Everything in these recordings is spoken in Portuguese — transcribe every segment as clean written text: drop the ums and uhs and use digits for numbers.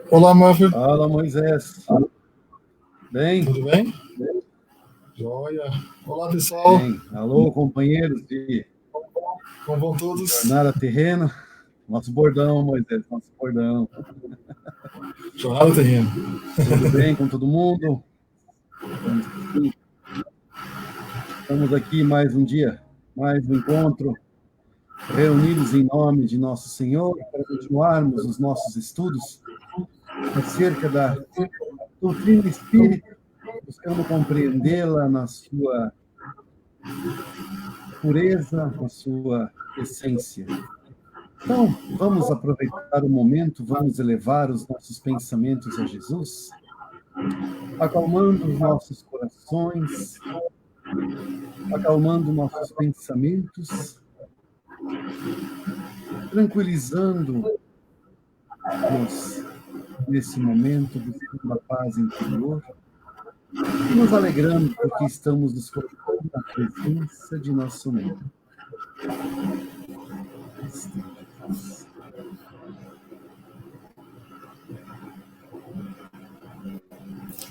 Olá, Mafra. Fala, Moisés. Bem? Tudo bem? Joia. Olá, pessoal. Bem. Alô, companheiros de Como vão todos? jornada terrena. Nosso bordão, Moisés, nosso bordão. Jornada terrena. Tudo bem com todo mundo? Estamos aqui mais um dia, mais um encontro, reunidos em nome de nosso Senhor, para continuarmos os nossos estudos acerca da doutrina espírita, buscando compreendê-la na sua pureza, na sua essência. Então, vamos aproveitar o momento, vamos elevar os nossos pensamentos a Jesus, acalmando os nossos corações, acalmando nossos pensamentos, tranquilizando-nos nesse momento, buscando a paz interior, e nos alegrando porque estamos nos colocando na presença de nosso Mestre.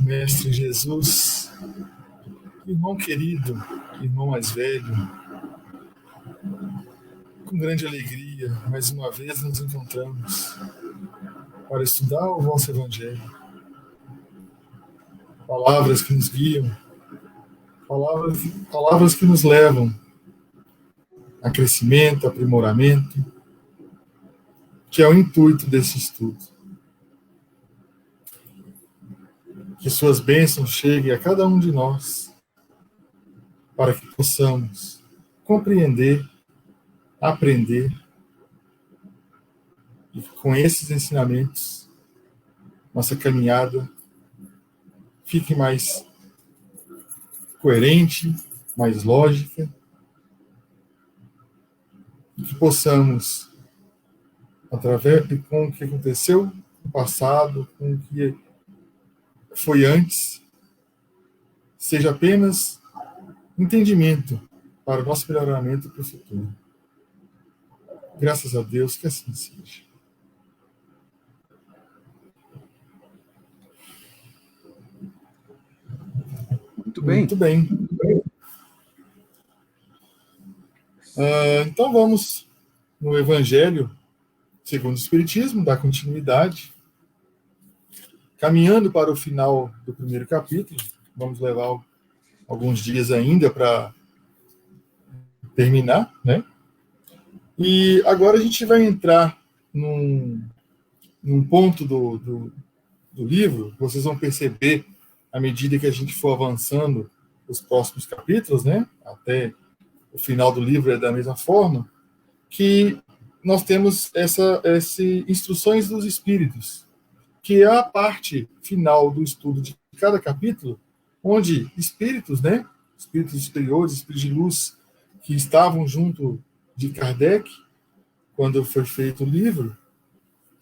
Mestre Jesus, irmão querido, irmão mais velho, com grande alegria, mais uma vez nos encontramos para estudar o vosso Evangelho. Palavras que nos guiam, palavras que nos levam a crescimento, aprimoramento, que é o intuito desse estudo. Que suas bênçãos cheguem a cada um de nós, para que possamos compreender, aprender, e com esses ensinamentos, nossa caminhada fique mais coerente, mais lógica, e que possamos, através de com o que aconteceu no passado, com o que foi antes, seja apenas entendimento para o nosso melhoramento para o futuro. Graças a Deus que assim seja. Muito bem. Muito bem. Então vamos no Evangelho segundo o Espiritismo, da continuidade. Caminhando para o final do primeiro capítulo, vamos levar alguns dias ainda para terminar, né? E agora a gente vai entrar num ponto do livro, vocês vão perceber, à medida que a gente for avançando os próximos capítulos, né? Até o final do livro é da mesma forma, que nós temos essas instruções dos espíritos, que é a parte final do estudo de cada capítulo, onde espíritos, né, espíritos superiores, espíritos de luz, que estavam junto de Kardec, quando foi feito o livro,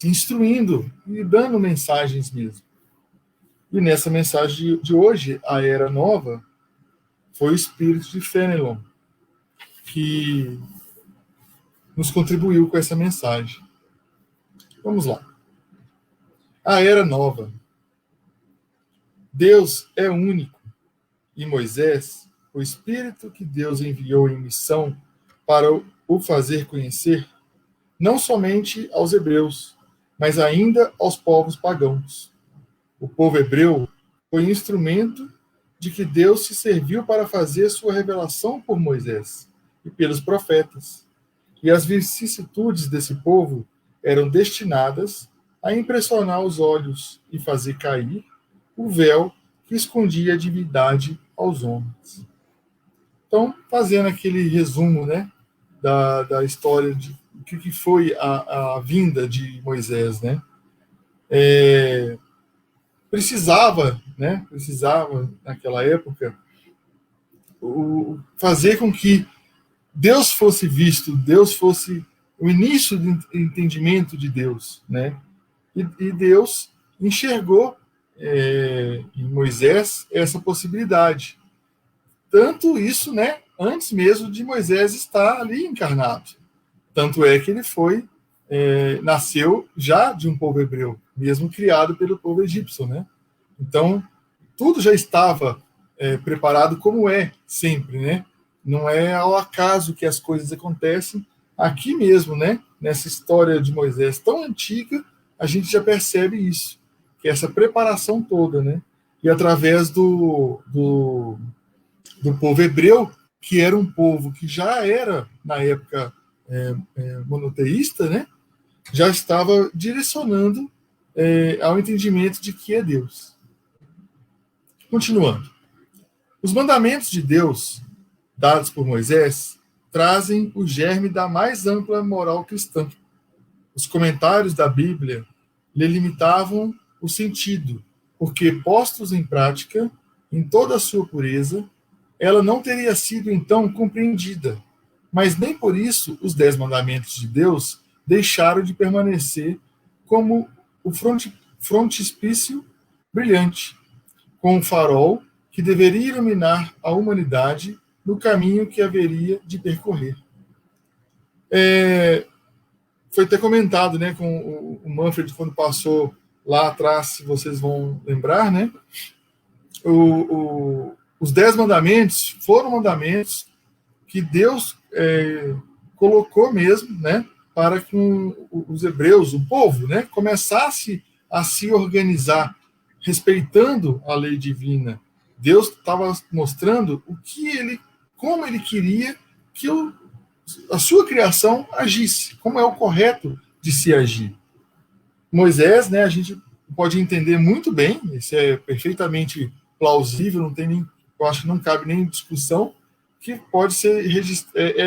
instruindo e dando mensagens mesmo. E nessa mensagem de hoje, a Era Nova, foi o espírito de Fenelon, que nos contribuiu com essa mensagem. Vamos lá. A Era Nova. Deus é único, e Moisés, o Espírito que Deus enviou em missão para o fazer conhecer, não somente aos hebreus, mas ainda aos povos pagãos. O povo hebreu foi instrumento de que Deus se serviu para fazer sua revelação por Moisés e pelos profetas. E as vicissitudes desse povo eram destinadas a impressionar os olhos e fazer cair o véu que escondia a divindade aos homens. Então, fazendo aquele resumo, né, da história de o que foi a vinda de Moisés, né? Precisava naquela época fazer com que Deus fosse visto, Deus fosse o início do entendimento de Deus, né? E Deus enxergou em Moisés essa possibilidade. Tanto isso, né, antes mesmo de Moisés estar ali encarnado. Tanto é que ele foi nasceu já de um povo hebreu, mesmo criado pelo povo egípcio, né? Então, tudo já estava preparado como é sempre, né? Não é ao acaso que as coisas acontecem. Aqui mesmo, né? Nessa história de Moisés tão antiga, a gente já percebe isso, que é essa preparação toda, né? E através do povo hebreu, que era um povo que já era, na época, monoteísta, né? Já estava direcionando ao entendimento de que é Deus. Continuando. Os mandamentos de Deus, dados por Moisés, trazem o germe da mais ampla moral cristã. Os comentários da Bíblia lhe limitavam o sentido, porque, postos em prática, em toda a sua pureza, ela não teria sido então compreendida. Mas nem por isso os 10 mandamentos de Deus deixaram de permanecer como o frontispício brilhante, com um farol que deveria iluminar a humanidade no caminho que haveria de percorrer. Foi até comentado, né, com o Manfred, quando passou lá atrás, se vocês vão lembrar, né, os 10 mandamentos foram mandamentos que Deus colocou mesmo, né, para que os hebreus, o povo, né, começasse a se organizar respeitando a lei divina. Deus estava mostrando como ele queria que a sua criação agisse, como é o correto de se agir. Moisés, né, a gente pode entender muito bem, isso é perfeitamente plausível, não tem nem, eu acho que não cabe nem discussão, que pode ser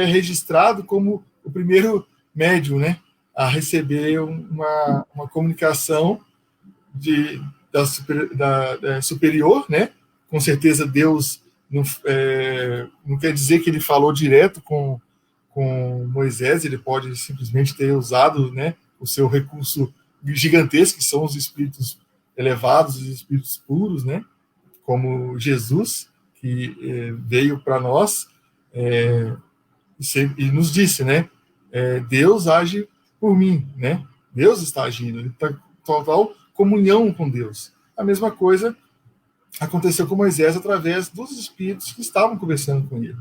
registrado como o primeiro médium, né, a receber uma comunicação superior, né? Com certeza Deus não quer dizer que ele falou direto com Moisés, ele pode simplesmente ter usado, né, o seu recurso gigantesco, que são os espíritos elevados, os espíritos puros, né, como Jesus, que veio para nós e nos disse, né, Deus age por mim, né, Deus está agindo, ele está em total comunhão com Deus. A mesma coisa aconteceu com Moisés através dos espíritos que estavam conversando com ele.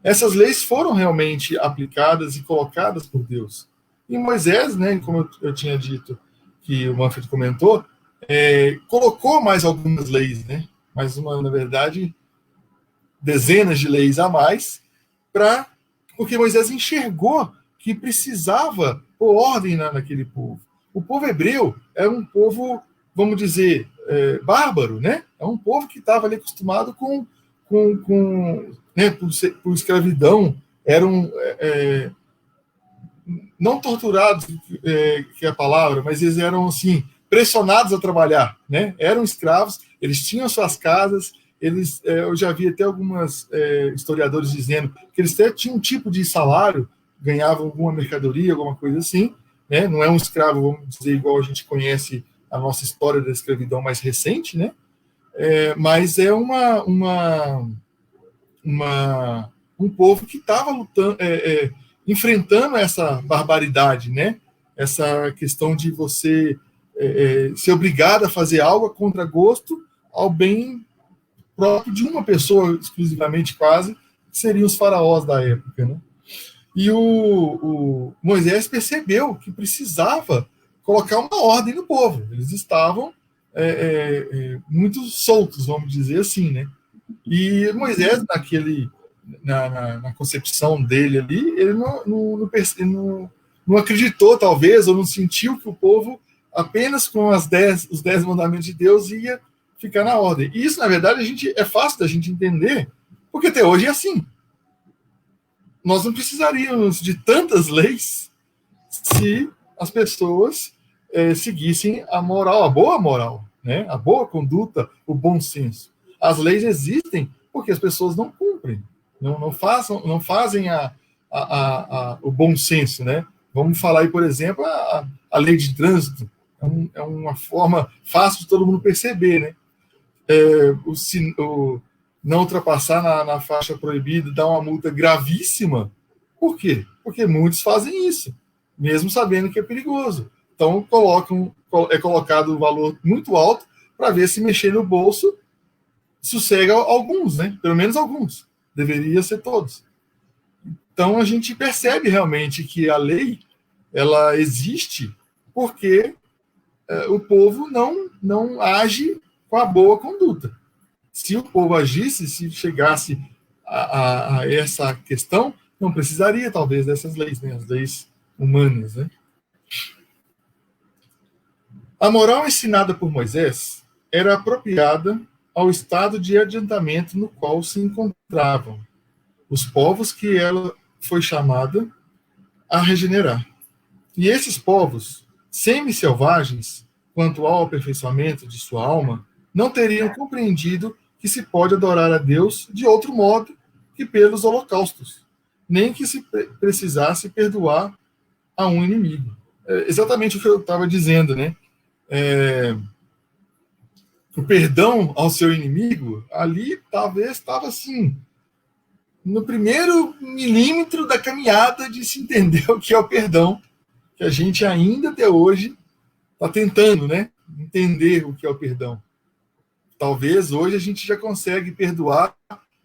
Essas leis foram realmente aplicadas e colocadas por Deus. E Moisés, né, como eu tinha dito, que o Manfred comentou, colocou mais algumas leis, né, na verdade, dezenas de leis a mais, porque Moisés enxergou que precisava pôr ordem naquele povo. O povo hebreu é um povo, vamos dizer, bárbaro, né? É um povo que estava ali acostumado né, por escravidão, eram não torturados, que é a palavra, mas eles eram assim pressionados a trabalhar, né? Eram escravos, eles tinham suas casas, eu já vi até algumas historiadores dizendo que eles até tinham um tipo de salário, ganhavam alguma mercadoria, alguma coisa assim, né? Não é um escravo, vamos dizer, igual a gente conhece a nossa história da escravidão mais recente, né? Mas é um povo que estava lutando, enfrentando essa barbaridade, né? Essa questão de você ser obrigado a fazer algo a contragosto ao bem próprio de uma pessoa, exclusivamente quase, que seriam os faraós da época, né? E o Moisés percebeu que precisava colocar uma ordem no povo. Eles estavam muito soltos, vamos dizer assim, né? E Moisés, na concepção dele ali, ele não acreditou, talvez, ou não sentiu que o povo, apenas com os 10 mandamentos de Deus, ia ficar na ordem. E isso, na verdade, é fácil da gente entender, porque até hoje é assim. Nós não precisaríamos de tantas leis se as pessoas seguissem a moral, a boa moral, né? A boa conduta, o bom senso. As leis existem porque as pessoas não cumprem, não fazem o bom senso, né? Vamos falar aí, por exemplo, a lei de trânsito. É uma forma fácil de todo mundo perceber, né? Não ultrapassar na faixa proibida, dar uma multa gravíssima. Por quê? Porque muitos fazem isso. mesmo sabendo que é perigoso. Então, é colocado um valor muito alto para ver se mexer no bolso sossega alguns, né? Pelo menos alguns. Deveria ser todos. Então, a gente percebe realmente que a lei ela existe porque o povo não age com a boa conduta. Se o povo agisse, se chegasse a essa questão, não precisaria, talvez, dessas leis, né? As leis humanas. Né? A moral ensinada por Moisés era apropriada ao estado de adiantamento no qual se encontravam os povos que ela foi chamada a regenerar. E esses povos, semi-selvagens, quanto ao aperfeiçoamento de sua alma, não teriam compreendido que se pode adorar a Deus de outro modo que pelos holocaustos, nem que se precisasse perdoar a um inimigo. É exatamente o que eu estava dizendo, né? O perdão ao seu inimigo, ali talvez estava assim, no primeiro milímetro da caminhada de se entender o que é o perdão, que a gente ainda até hoje está tentando, né, entender o que é o perdão. Talvez hoje a gente já consegue perdoar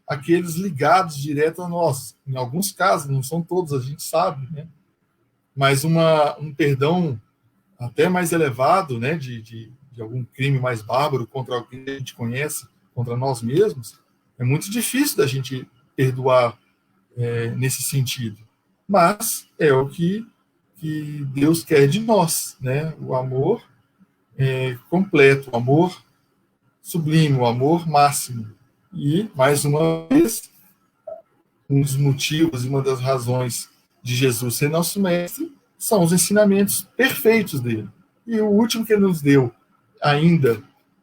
aqueles ligados direto a nós. Em alguns casos, não são todos, a gente sabe, né? Mas um perdão até mais elevado, né, de algum crime mais bárbaro contra alguém que a gente conhece, contra nós mesmos, é muito difícil da gente perdoar nesse sentido. Mas é o que Deus quer de nós, né? O amor completo, o amor sublime, o amor máximo. E, mais uma vez, um dos motivos e uma das razões de Jesus ser nosso mestre são os ensinamentos perfeitos dele. E o último que ele nos deu, ainda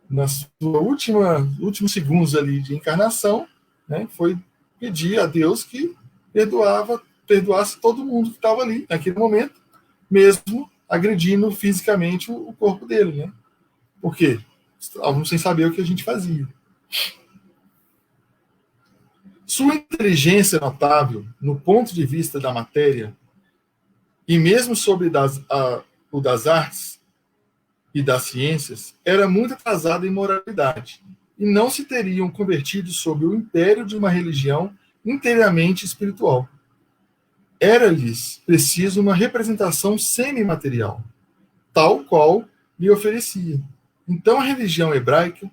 na sua últimos segundos ali de encarnação, né, foi pedir a Deus que perdoasse todo mundo que estava ali naquele momento, mesmo agredindo fisicamente o corpo dele, né? Por quê? Estavam sem saber o que a gente fazia. Sua inteligência notável, no ponto de vista da matéria, e mesmo sobre o das artes e das ciências, era muito atrasada em moralidade, e não se teriam convertido sob o império de uma religião inteiramente espiritual. Era-lhes preciso uma representação semimaterial, tal qual lhe oferecia. Então, a religião hebraica.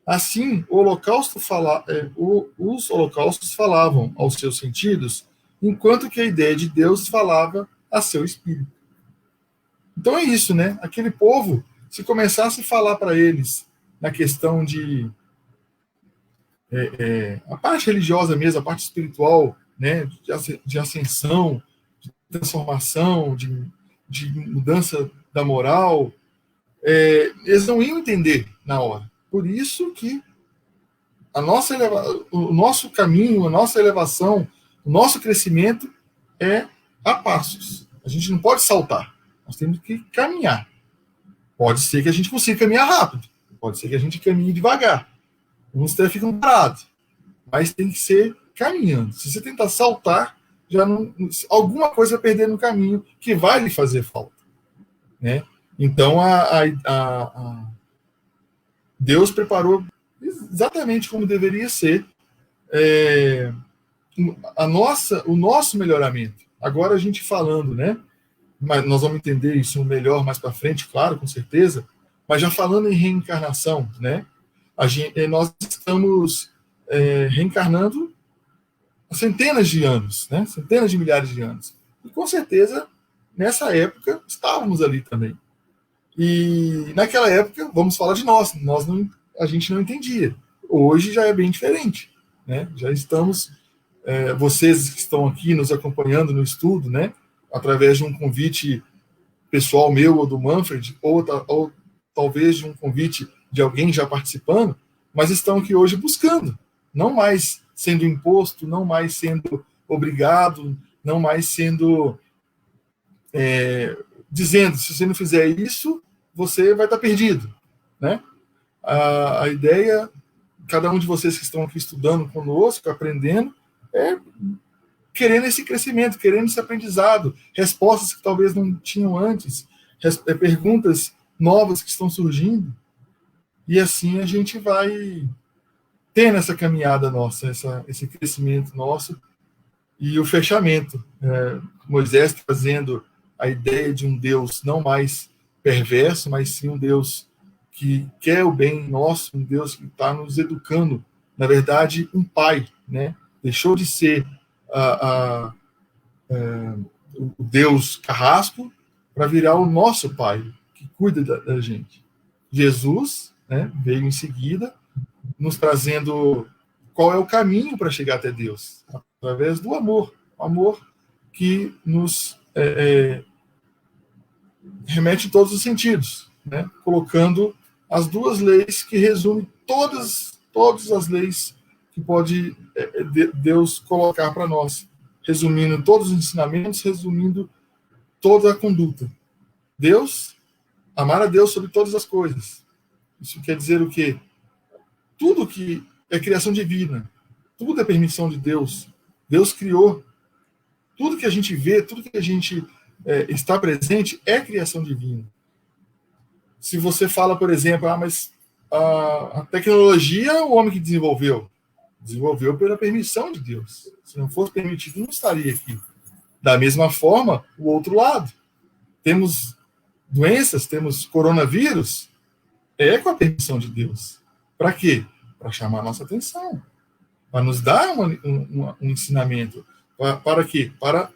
Assim, os holocaustos falavam aos seus sentidos, enquanto que a ideia de Deus falava a seu espírito. Então é isso, né? Aquele povo, se começasse a falar para eles na questão de a parte religiosa mesmo, a parte espiritual, né, de ascensão, de transformação, de mudança da moral, eles não iam entender na hora. Por isso que o nosso caminho, a nossa elevação, o nosso crescimento é a passos. A gente não pode saltar. Nós temos que caminhar. Pode ser que a gente consiga caminhar rápido. Pode ser que a gente caminhe devagar. Uns até ficam parados. Mas tem que ser caminhando. Se você tentar saltar, alguma coisa vai perder no caminho que vai lhe fazer falta. Né? Então, Deus preparou exatamente como deveria ser o nosso melhoramento. Agora a gente falando, né? Mas nós vamos entender isso melhor mais para frente, claro, com certeza. Mas já falando em reencarnação, né? Nós estamos reencarnando há centenas de anos, né? Centenas de milhares de anos. E com certeza, nessa época, estávamos ali também. E naquela época, vamos falar de nós, a gente não entendia. Hoje já é bem diferente, né? Já estamos, vocês que estão aqui nos acompanhando no estudo, né? Através de um convite pessoal meu ou do Manfred, ou talvez de um convite de alguém já participando, mas estão aqui hoje buscando, não mais sendo imposto, não mais sendo obrigado, não mais sendo dizendo, se você não fizer isso, você vai estar perdido, né? A ideia, cada um de vocês que estão aqui estudando conosco, aprendendo, é querendo esse crescimento, querendo esse aprendizado, respostas que talvez não tinham antes, perguntas novas que estão surgindo. E assim a gente vai tendo essa caminhada nossa, esse crescimento nosso e o fechamento. Moisés trazendo a ideia de um Deus não mais perverso, mas sim um Deus que quer o bem nosso, um Deus que está nos educando. Na verdade, um pai, né? Deixou de ser o Deus carrasco para virar o nosso pai, que cuida da gente. Jesus, né, veio em seguida, nos trazendo qual é o caminho para chegar até Deus, através do amor. O amor que nos remete em todos os sentidos, né? Colocando as duas leis que resumem todas as leis que pode Deus colocar para nós, resumindo todos os ensinamentos, resumindo toda a conduta. Deus, amar a Deus sobre todas as coisas. Isso quer dizer o quê? Tudo que é criação divina, tudo é permissão de Deus. Deus criou. Tudo que a gente vê, tudo que a gente está presente é criação divina. Se você fala, por exemplo, mas a tecnologia, o homem que desenvolveu pela permissão de Deus. Se não fosse permitido, não estaria aqui. Da mesma forma, o outro lado. Temos doenças, temos coronavírus, com a permissão de Deus. Para quê? Para chamar a nossa atenção. Para nos dar um ensinamento. Para quê? Para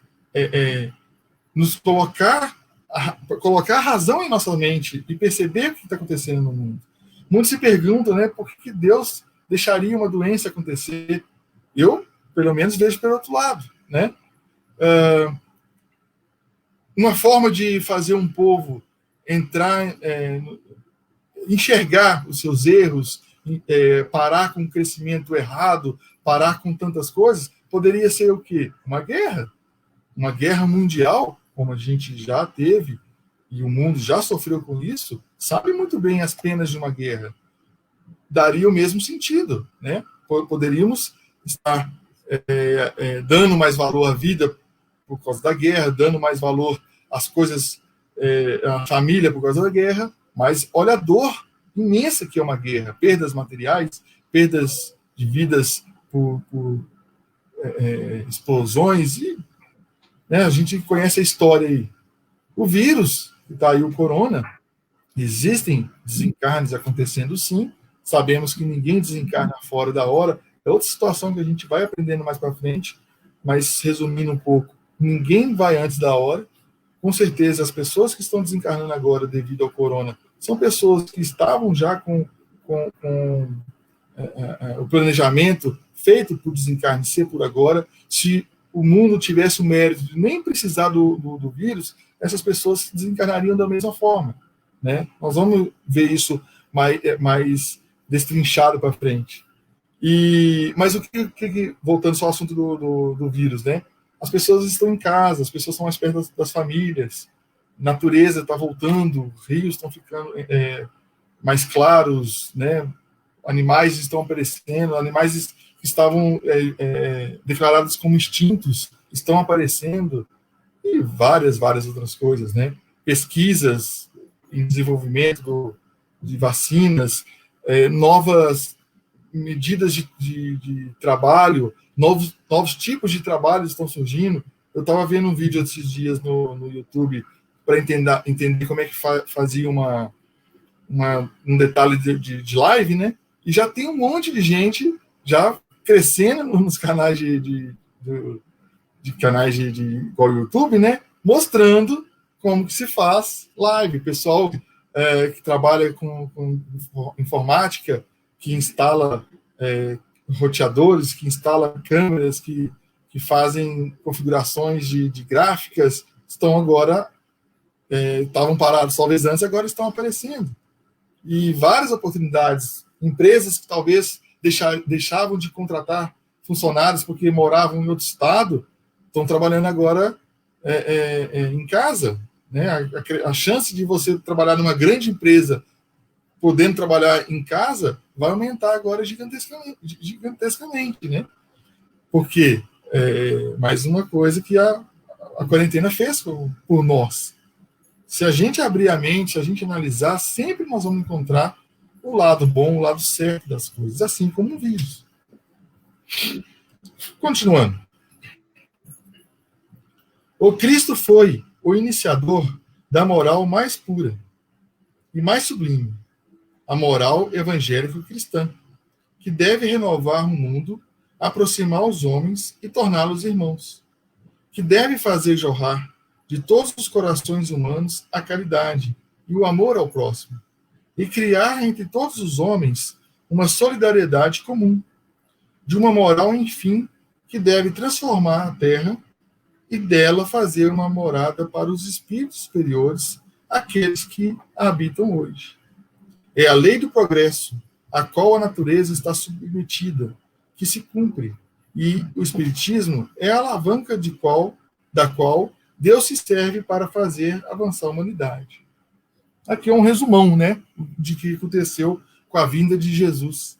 nos colocar a razão em nossa mente e perceber o que está acontecendo no mundo. Muitos se perguntam, né, por que Deus deixaria uma doença acontecer? Eu, pelo menos, vejo pelo outro lado, né? Uma forma de fazer um povo entrar, enxergar os seus erros, parar com o crescimento errado, parar com tantas coisas, poderia ser o quê? Uma guerra. Uma guerra mundial, como a gente já teve, e o mundo já sofreu com isso, sabe muito bem as penas de uma guerra. Daria o mesmo sentido, né? Poderíamos estar dando mais valor à vida por causa da guerra, dando mais valor às coisas, à família por causa da guerra, mas olha a dor imensa que é uma guerra, perdas materiais, perdas de vidas por explosões, e né, a gente conhece a história aí. O vírus, que está aí, o corona, existem desencarnes acontecendo sim, sabemos que ninguém desencarna fora da hora, é outra situação que a gente vai aprendendo mais para frente, mas resumindo um pouco, ninguém vai antes da hora. Com certeza, as pessoas que estão desencarnando agora devido ao corona são pessoas que estavam já com o planejamento feito por desencarne ser por agora. Se o mundo tivesse o mérito de nem precisar do vírus, essas pessoas desencarnariam da mesma forma, né? Nós vamos ver isso mais destrinchado para frente. Mas voltando só ao assunto do vírus, né? As pessoas estão em casa, as pessoas estão mais perto das famílias, natureza está voltando, rios estão ficando mais claros, né? Animais estão aparecendo, animais que estavam declarados como extintos estão aparecendo, e várias outras coisas, né? Pesquisas em desenvolvimento de vacinas, novas medidas de trabalho, novos tipos de trabalho estão surgindo. Eu estava vendo um vídeo esses dias no YouTube para entender como é que fazia um detalhe de live, né? E já tem um monte de gente já crescendo nos canais de canais igual o YouTube, né? Mostrando como que se faz live. Pessoal que trabalha com informática, que instala roteadores, que instala câmeras, que fazem configurações de gráficas, estão agora, estavam parados talvez antes, agora estão aparecendo. E várias oportunidades, empresas que talvez deixavam de contratar funcionários porque moravam em outro estado, estão trabalhando agora em casa, né? A chance de você trabalhar numa grande empresa podendo trabalhar em casa vai aumentar agora gigantescamente, né? Porque mais uma coisa que a quarentena fez por nós. Se a gente abrir a mente, se a gente analisar, sempre nós vamos encontrar o lado bom, o lado certo das coisas, assim como um vírus. Continuando. O Cristo foi o iniciador da moral mais pura e mais sublime, a moral evangélica cristã, que deve renovar o mundo, aproximar os homens e torná-los irmãos, que deve fazer jorrar de todos os corações humanos a caridade e o amor ao próximo, e criar entre todos os homens uma solidariedade comum, de uma moral, enfim, que deve transformar a terra e dela fazer uma morada para os espíritos superiores, aqueles que a habitam hoje. É a lei do progresso, a qual a natureza está submetida, que se cumpre, e o Espiritismo é a alavanca da qual Deus se serve para fazer avançar a humanidade. Aqui é um resumão, né, de que aconteceu com a vinda de Jesus.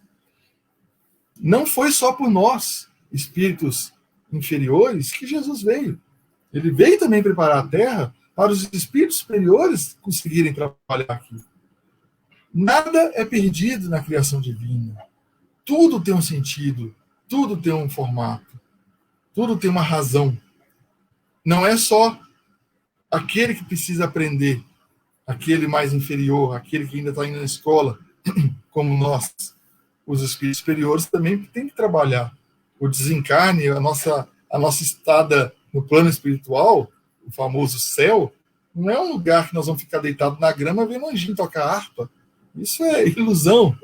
Não foi só por nós, espíritos inferiores, que Jesus veio. Ele veio também preparar a Terra para os espíritos superiores conseguirem trabalhar aqui. Nada é perdido na criação divina. Tudo tem um sentido, tudo tem um formato, tudo tem uma razão. Não é só aquele que precisa aprender, aquele mais inferior, aquele que ainda está indo na escola, como nós, os espíritos superiores, também tem que trabalhar. O desencarne, a nossa estada no plano espiritual, o famoso céu, não é um lugar que nós vamos ficar deitados na grama vendo um anjinho tocar harpa. Isso é ilusão.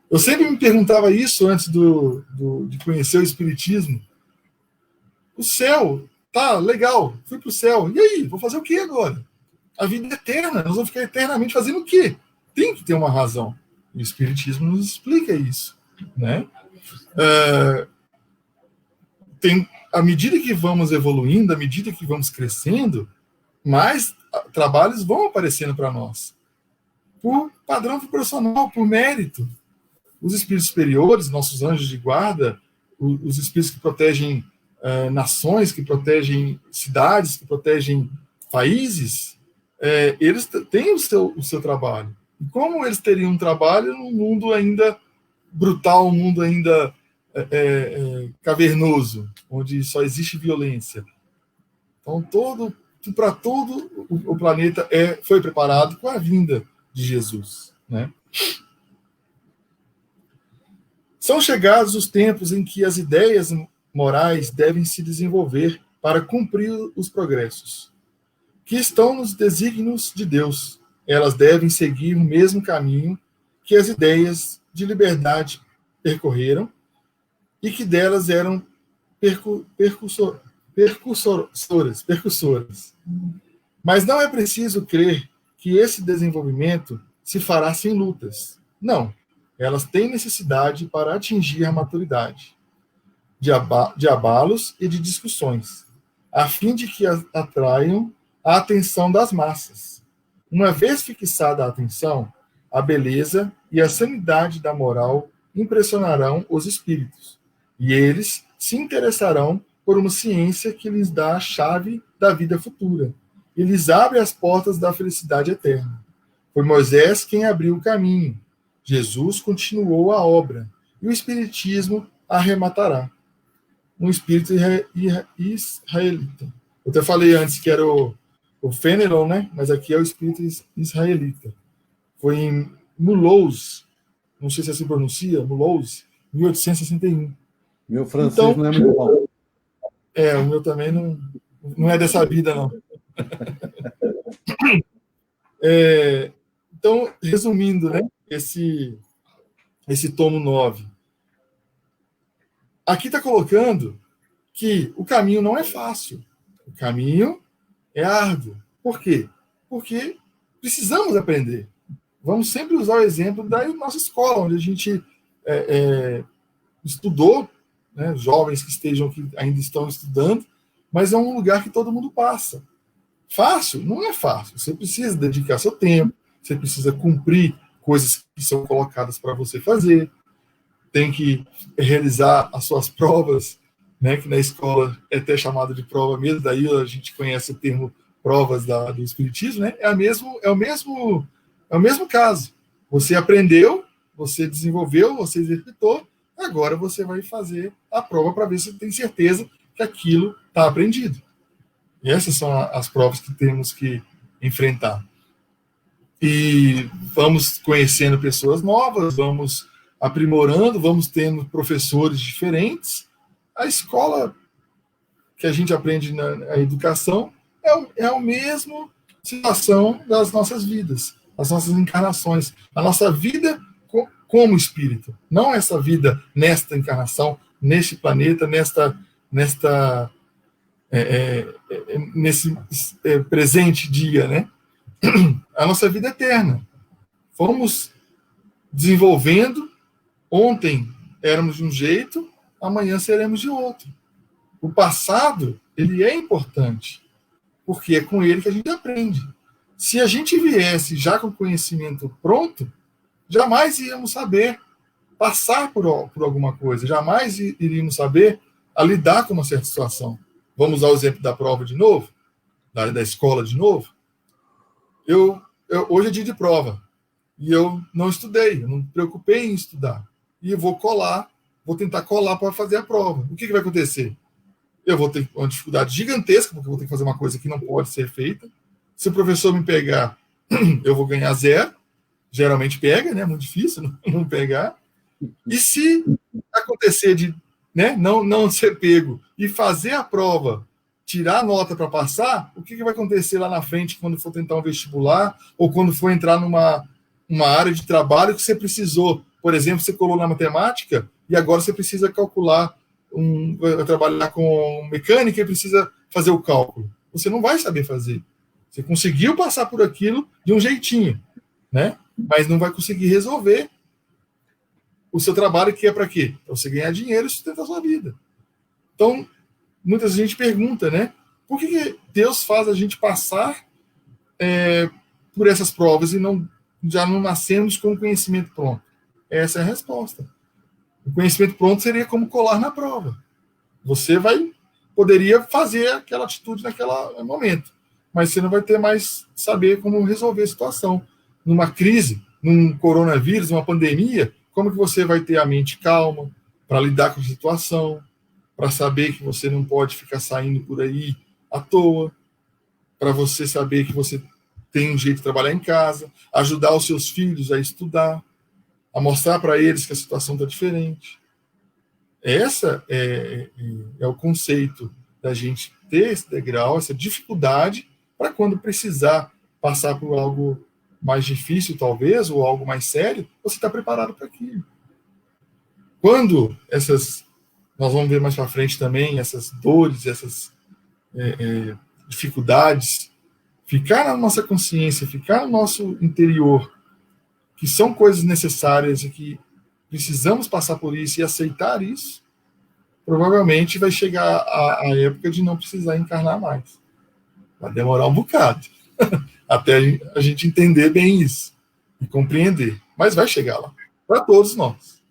Eu sempre me perguntava isso antes de conhecer o Espiritismo. O céu, tá, legal, fui para o céu. E aí, vou fazer o que agora? A vida é eterna, nós vamos ficar eternamente fazendo o quê? Tem que ter uma razão. E o Espiritismo nos explica isso. Né? À medida que vamos evoluindo, à medida que vamos crescendo, mais trabalhos vão aparecendo para nós. Por padrão vibracional, por mérito. Os espíritos superiores, nossos anjos de guarda, os espíritos que protegem nações, que protegem cidades, que protegem países, eles têm o seu trabalho. E como eles teriam um trabalho num mundo ainda brutal, um mundo ainda cavernoso, onde só existe violência? Então, para todo o planeta foi preparado com a vinda de Jesus. Né? São chegados os tempos em que as ideias morais devem se desenvolver para cumprir os progressos, que estão nos desígnios de Deus. Elas devem seguir o mesmo caminho que as ideias de liberdade percorreram e que delas eram percursoras. Mas não é preciso crer que esse desenvolvimento se fará sem lutas. Não. Elas têm necessidade para atingir a maturidade, de abalos e de discussões, a fim de que atraiam a atenção das massas. Uma vez fixada a atenção, a beleza e a sanidade da moral impressionarão os espíritos, e eles se interessarão por uma ciência que lhes dá a chave da vida futura e lhes abre as portas da felicidade eterna. Foi Moisés quem abriu o caminho. Jesus continuou a obra, e o Espiritismo arrematará. Um espírito israelita. Eu até falei antes que era o Fenelon, né? Mas aqui é o espírito israelita. Foi em Mulhouse, não sei se assim pronuncia, Mulhouse, 1861. Meu francês não é muito bom. O meu também não é dessa vida, não. Então, resumindo, né? Esse tomo 9. Aqui está colocando que o caminho não é fácil. O caminho é árduo. Por quê? Porque precisamos aprender. Vamos sempre usar o exemplo da nossa escola, onde a gente estudou, né, jovens que ainda estão estudando, mas é um lugar que todo mundo passa. Fácil? Não é fácil. Você precisa dedicar seu tempo, você precisa cumprir coisas que são colocadas para você fazer, tem que realizar as suas provas né, que na escola é até chamado de prova mesmo, daí a gente conhece o termo provas do Espiritismo, né? É o mesmo caso. Você aprendeu, você desenvolveu, você exercitou, agora você vai fazer a prova para ver se tem certeza que aquilo está aprendido. E essas são as provas que temos que enfrentar. E vamos conhecendo pessoas novas, vamos aprimorando, vamos tendo professores diferentes. A escola que a gente aprende na educação é a mesma situação das nossas vidas, das nossas encarnações, a nossa vida como espírito, não essa vida nesta encarnação, neste planeta, nesse presente dia, né? A nossa vida eterna. Fomos desenvolvendo, ontem éramos de um jeito, amanhã seremos de outro. O passado, ele é importante, porque é com ele que a gente aprende. Se a gente viesse já com o conhecimento pronto, jamais íamos saber passar por alguma coisa, jamais iríamos saber a lidar com uma certa situação. Vamos usar o exemplo da prova de novo, da escola de novo. Hoje é dia de prova, e eu não estudei, eu não me preocupei em estudar. E eu vou tentar colar para fazer a prova. O que vai acontecer? Eu vou ter uma dificuldade gigantesca, porque eu vou ter que fazer uma coisa que não pode ser feita. Se o professor me pegar, eu vou ganhar 0. Geralmente pega, né? Muito difícil não pegar. E se acontecer de, né, não ser pego e fazer a prova, tirar a nota para passar, o que vai acontecer lá na frente quando for tentar um vestibular ou quando for entrar numa área de trabalho que você precisou? Por exemplo, você colou na matemática e agora você precisa calcular, vai trabalhar com mecânica e precisa fazer o cálculo. Você não vai saber fazer. Você conseguiu passar por aquilo de um jeitinho, né? Mas não vai conseguir resolver o seu trabalho, que é para quê? Para você ganhar dinheiro e sustentar a sua vida. Então, muita gente pergunta, né? Por que Deus faz a gente passar por essas provas e já não nascemos com o conhecimento pronto? Essa é a resposta. O conhecimento pronto seria como colar na prova. Você poderia fazer aquela atitude naquele momento, mas você não vai ter mais saber como resolver a situação. Numa crise, num coronavírus, numa pandemia, como que você vai ter a mente calma para lidar com a situação, para saber que você não pode ficar saindo por aí à toa, para você saber que você tem um jeito de trabalhar em casa, ajudar os seus filhos a estudar, a mostrar para eles que a situação está diferente. Essa é o conceito da gente ter esse degrau, essa dificuldade, para quando precisar passar por algo mais difícil, talvez, ou algo mais sério, você está preparado para aquilo. Quando nós vamos ver mais para frente também, essas dores, essas dificuldades, ficar na nossa consciência, ficar no nosso interior, que são coisas necessárias e que precisamos passar por isso e aceitar isso, provavelmente vai chegar a época de não precisar encarnar mais. Vai demorar um bocado, até a gente entender bem isso e compreender. Mas vai chegar lá, para todos nós.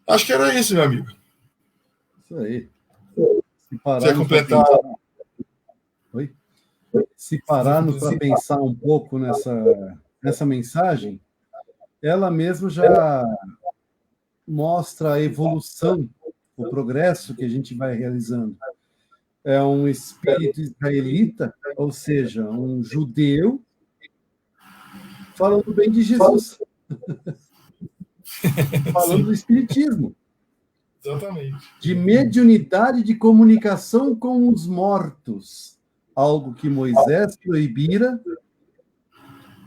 Acho que era isso, meu amigo. Isso aí. Você completar... Oi? Se pararmos para pensar um pouco nessa mensagem, ela mesmo já mostra a evolução, o progresso que a gente vai realizando. É um espírito israelita, ou seja, um judeu, falando bem de Jesus. Falando do espiritismo. Exatamente. De mediunidade de comunicação com os mortos, algo que Moisés proibira,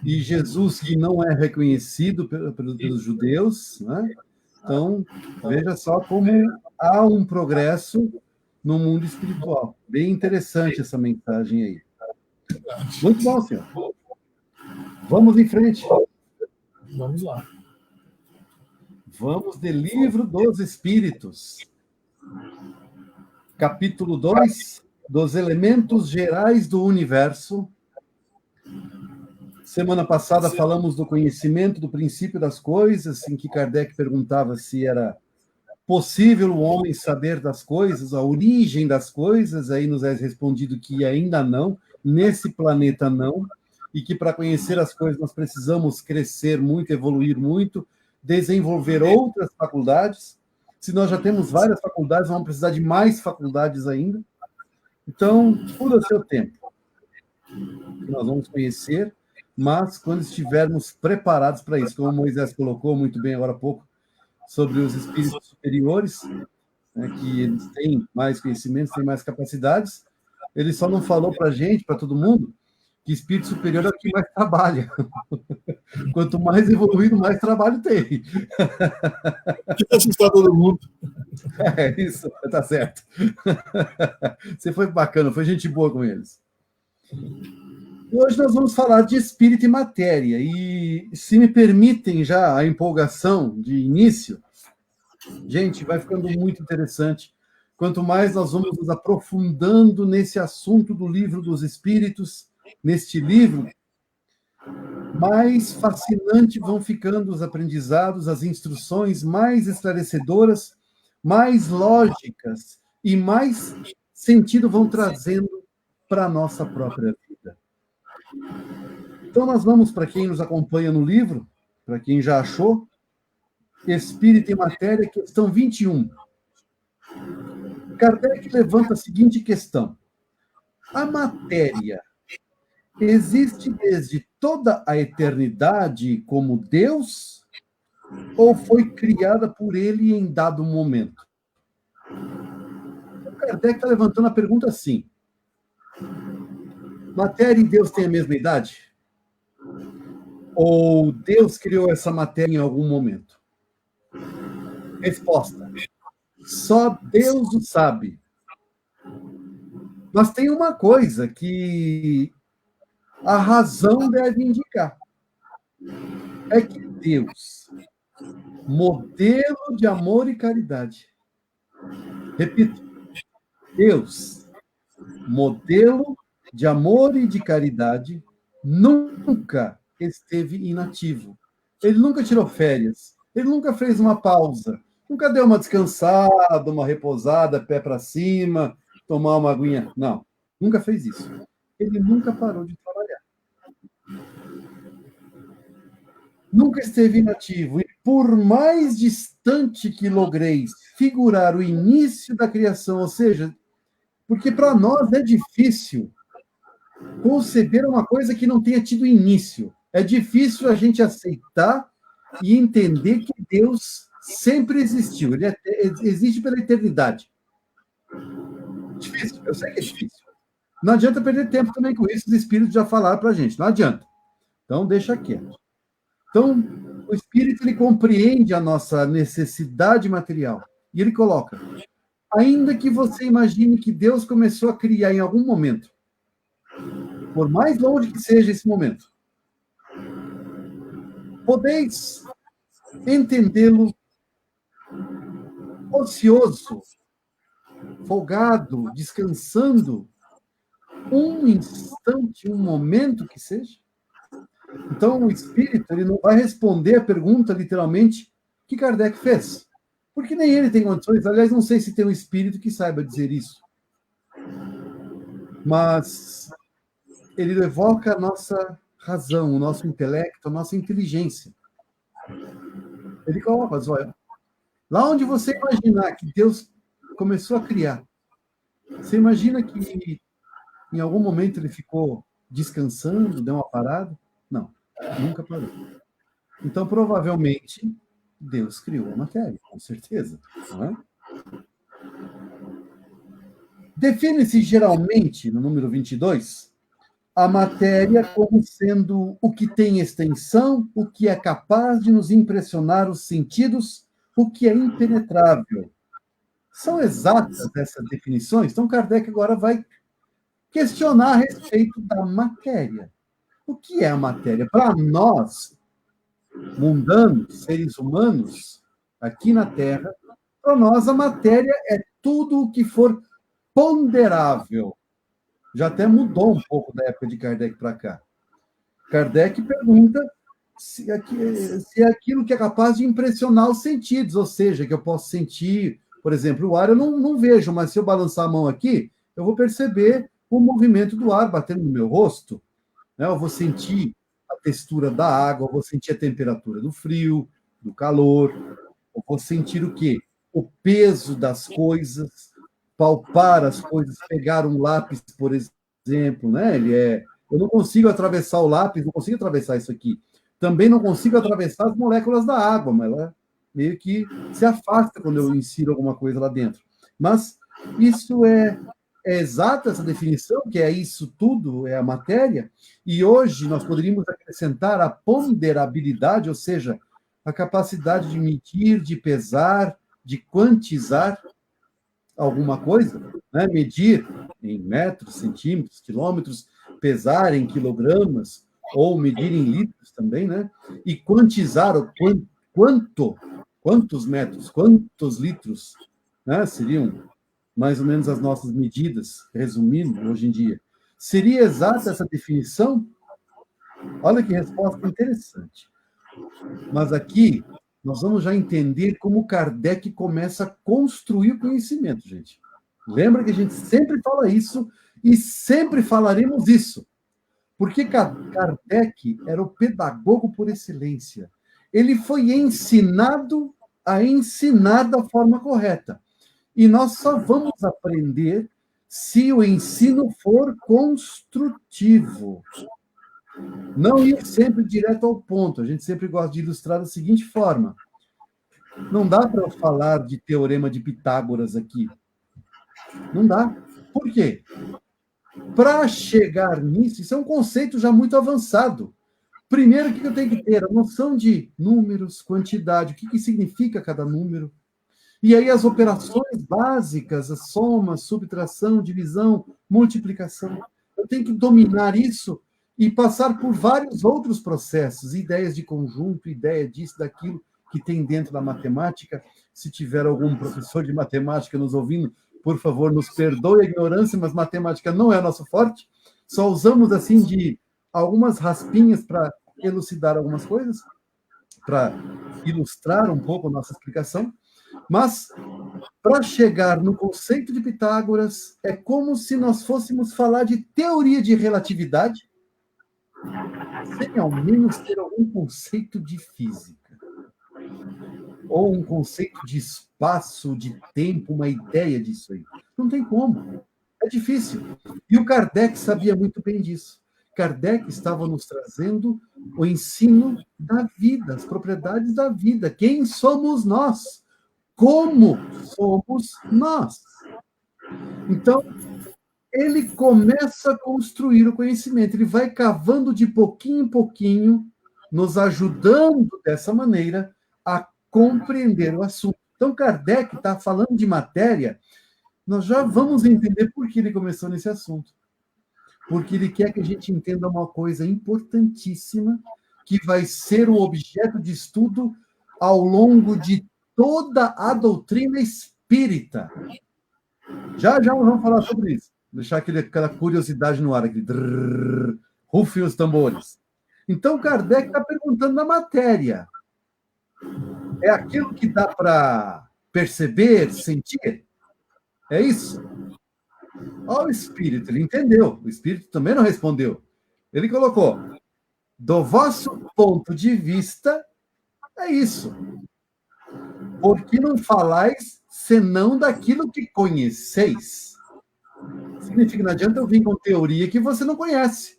e Jesus, que não é reconhecido pelos judeus, né? Então, veja só como há um progresso no mundo espiritual. Bem interessante essa mensagem aí. Muito bom, senhor. Vamos em frente. Vamos lá. Vamos de Livro dos Espíritos. Capítulo 2, dos elementos gerais do universo. Semana passada falamos do conhecimento do princípio das coisas, em que Kardec perguntava se era possível o homem saber das coisas, a origem das coisas? Aí nos é respondido que ainda não, nesse planeta não, e que para conhecer as coisas nós precisamos crescer muito, evoluir muito, desenvolver outras faculdades. Se nós já temos várias faculdades, vamos precisar de mais faculdades ainda. Então, tudo a seu tempo. Nós vamos conhecer, mas quando estivermos preparados para isso, como Moisés colocou muito bem agora há pouco, sobre os espíritos superiores, né, que eles têm mais conhecimentos, têm mais capacidades, ele só não falou para a gente, para todo mundo, que espírito superior é o que mais trabalha. Quanto mais evoluído, mais trabalho tem. Que assustar todo mundo. É isso, tá certo. Você foi bacana, foi gente boa com eles. Hoje nós vamos falar de espírito e matéria. E, se me permitem já a empolgação de início, gente, vai ficando muito interessante. Quanto mais nós vamos nos aprofundando nesse assunto do livro dos espíritos, neste livro, mais fascinante vão ficando os aprendizados, as instruções mais esclarecedoras, mais lógicas e mais sentido vão trazendo para a nossa própria vida. Então, nós vamos, para quem nos acompanha no livro, para quem já achou, Espírito e Matéria, questão 21. Kardec levanta a seguinte questão: a matéria existe desde toda a eternidade como Deus ou foi criada por ele em dado momento? O Kardec está levantando a pergunta assim: matéria e Deus têm a mesma idade? Ou Deus criou essa matéria em algum momento? Resposta: só Deus o sabe. Mas tem uma coisa que a razão deve indicar. É que Deus, modelo de amor e caridade. Repito, Deus, modelo de amor e de caridade, nunca esteve inativo. Ele nunca tirou férias, ele nunca fez uma pausa, nunca deu uma descansada, uma repousada, pé para cima, tomar uma aguinha. Não, nunca fez isso. Ele nunca parou de trabalhar. Nunca esteve inativo. E por mais distante que logreis figurar o início da criação, ou seja, porque para nós é difícil conceber uma coisa que não tenha tido início. É difícil a gente aceitar e entender que Deus sempre existiu. Ele existe pela eternidade. Difícil, eu sei que é difícil. Não adianta perder tempo também com isso, os espíritos já falaram para a gente, não adianta. Então, deixa quieto. Então, o espírito, ele compreende a nossa necessidade material. E ele coloca: ainda que você imagine que Deus começou a criar em algum momento, por mais longe que seja esse momento, podeis entendê-lo ocioso, folgado, descansando, um instante, um momento que seja? Então, o espírito, ele não vai responder a pergunta, literalmente, que Kardec fez. Porque nem ele tem condições. Aliás, não sei se tem um espírito que saiba dizer isso. Mas ele evoca a nossa razão, o nosso intelecto, a nossa inteligência. Ele coloca: olha, lá onde você imaginar que Deus começou a criar, você imagina que em algum momento ele ficou descansando, deu uma parada? Não, nunca parou. Então, provavelmente, Deus criou a matéria, com certeza. Não é? Define-se geralmente, no número 22, a matéria como sendo o que tem extensão, o que é capaz de nos impressionar os sentidos, o que é impenetrável. São exatas essas definições? Então, Kardec agora vai questionar a respeito da matéria. O que é a matéria? Para nós, mundanos, seres humanos, aqui na Terra, para nós a matéria é tudo o que for ponderável. Já até mudou um pouco da época de Kardec para cá. Kardec pergunta se é aquilo que é capaz de impressionar os sentidos, ou seja, que eu posso sentir, por exemplo, o ar eu não vejo, mas se eu balançar a mão aqui, eu vou perceber o movimento do ar batendo no meu rosto, né? Eu vou sentir a textura da água, eu vou sentir a temperatura do frio, do calor, eu vou sentir o quê? O peso das coisas, palpar as coisas, pegar um lápis, por exemplo, né? Eu não consigo atravessar o lápis, não consigo atravessar isso aqui. Também não consigo atravessar as moléculas da água, mas ela meio que se afasta quando eu insiro alguma coisa lá dentro. Mas isso é exata essa definição, que é isso tudo, é a matéria, e hoje nós poderíamos acrescentar a ponderabilidade, ou seja, a capacidade de medir, de pesar, de quantizar alguma coisa, né? Medir em metros, centímetros, quilômetros, pesar em quilogramas, ou medir em litros também, né? E quantizar o quantos metros, quantos litros, né? Seriam mais ou menos as nossas medidas, resumindo, hoje em dia. Seria exata essa definição? Olha que resposta interessante. Mas aqui nós vamos já entender como Kardec começa a construir o conhecimento, gente. Lembra que a gente sempre fala isso e sempre falaremos isso. Porque Kardec era o pedagogo por excelência. Ele foi ensinado a ensinar da forma correta. E nós só vamos aprender se o ensino for construtivo. Não ir sempre direto ao ponto. A gente sempre gosta de ilustrar da seguinte forma. Não dá para eu falar de teorema de Pitágoras aqui. Não dá. Por quê? Para chegar nisso, isso é um conceito já muito avançado. Primeiro, o que eu tenho que ter? A noção de números, quantidade, o que significa cada número. E aí as operações básicas, a soma, subtração, divisão, multiplicação. Eu tenho que dominar isso e passar por vários outros processos, ideias de conjunto, ideia disso, daquilo que tem dentro da matemática. Se tiver algum professor de matemática nos ouvindo, por favor, nos perdoe a ignorância, mas matemática não é nosso forte. Só usamos, assim, de algumas raspinhas para elucidar algumas coisas, para ilustrar um pouco a nossa explicação. Mas, para chegar no conceito de Pitágoras, é como se nós fôssemos falar de teoria de relatividade, sem ao menos ter algum conceito de física. Ou um conceito de espaço, de tempo, uma ideia disso aí. Não tem como. É difícil. E o Kardec sabia muito bem disso. Kardec estava nos trazendo o ensino da vida, as propriedades da vida. Quem somos nós? Como somos nós? Então, ele começa a construir o conhecimento. Ele vai cavando de pouquinho em pouquinho, nos ajudando dessa maneira a compreender o assunto. Então, Kardec está falando de matéria, nós já vamos entender por que ele começou nesse assunto. Porque ele quer que a gente entenda uma coisa importantíssima, que vai ser o objeto de estudo ao longo de toda a doutrina espírita. Já vamos falar sobre isso. Deixar aquela curiosidade no ar, aquele rufem os tambores. Então, Kardec está perguntando da matéria. É aquilo que dá para perceber, sentir? É isso? Olha o espírito, ele entendeu. O espírito também não respondeu. Ele colocou: do vosso ponto de vista, é isso. Porque não falais senão daquilo que conheceis. Significa que não adianta eu vir com teoria que você não conhece.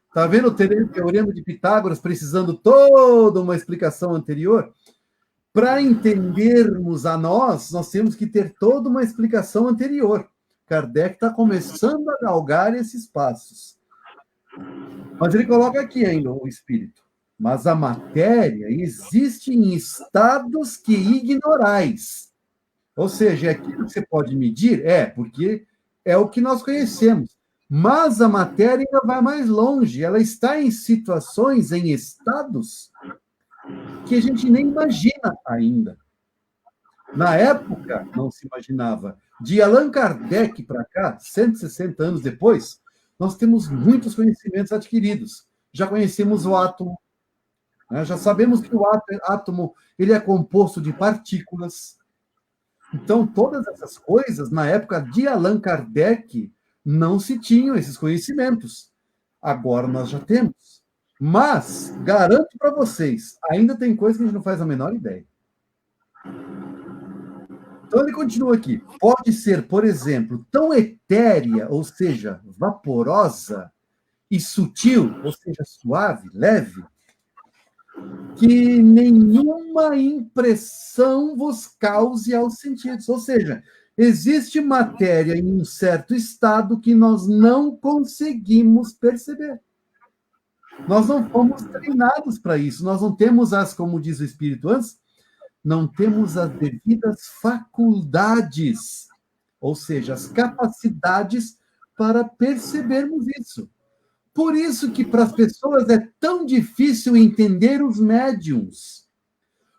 Está vendo o teorema de Pitágoras precisando toda uma explicação anterior? Para entendermos a nós temos que ter toda uma explicação anterior. Kardec está começando a galgar esses passos. Mas ele coloca aqui ainda o espírito. Mas a matéria existe em estados que ignorais. Ou seja, é aquilo que você pode medir? Porque é o que nós conhecemos. Mas a matéria ainda vai mais longe. Ela está em situações, em estados, que a gente nem imagina ainda. Na época, não se imaginava. De Allan Kardec para cá, 160 anos depois, nós temos muitos conhecimentos adquiridos. Já conhecemos o átomo, né? Já sabemos que o átomo ele é composto de partículas. Então, todas essas coisas, na época de Allan Kardec, não se tinham esses conhecimentos. Agora nós já temos. Mas, garanto para vocês, ainda tem coisa que a gente não faz a menor ideia. Então, ele continua aqui. Pode ser, por exemplo, tão etérea, ou seja, vaporosa, e sutil, ou seja, suave, leve, que nenhuma impressão vos cause aos sentidos. Ou seja, existe matéria em um certo estado que nós não conseguimos perceber. Nós não fomos treinados para isso. Nós não temos como diz o Espírito antes, não temos as devidas faculdades, ou seja, as capacidades para percebermos isso. Por isso que para as pessoas é tão difícil entender os médiums.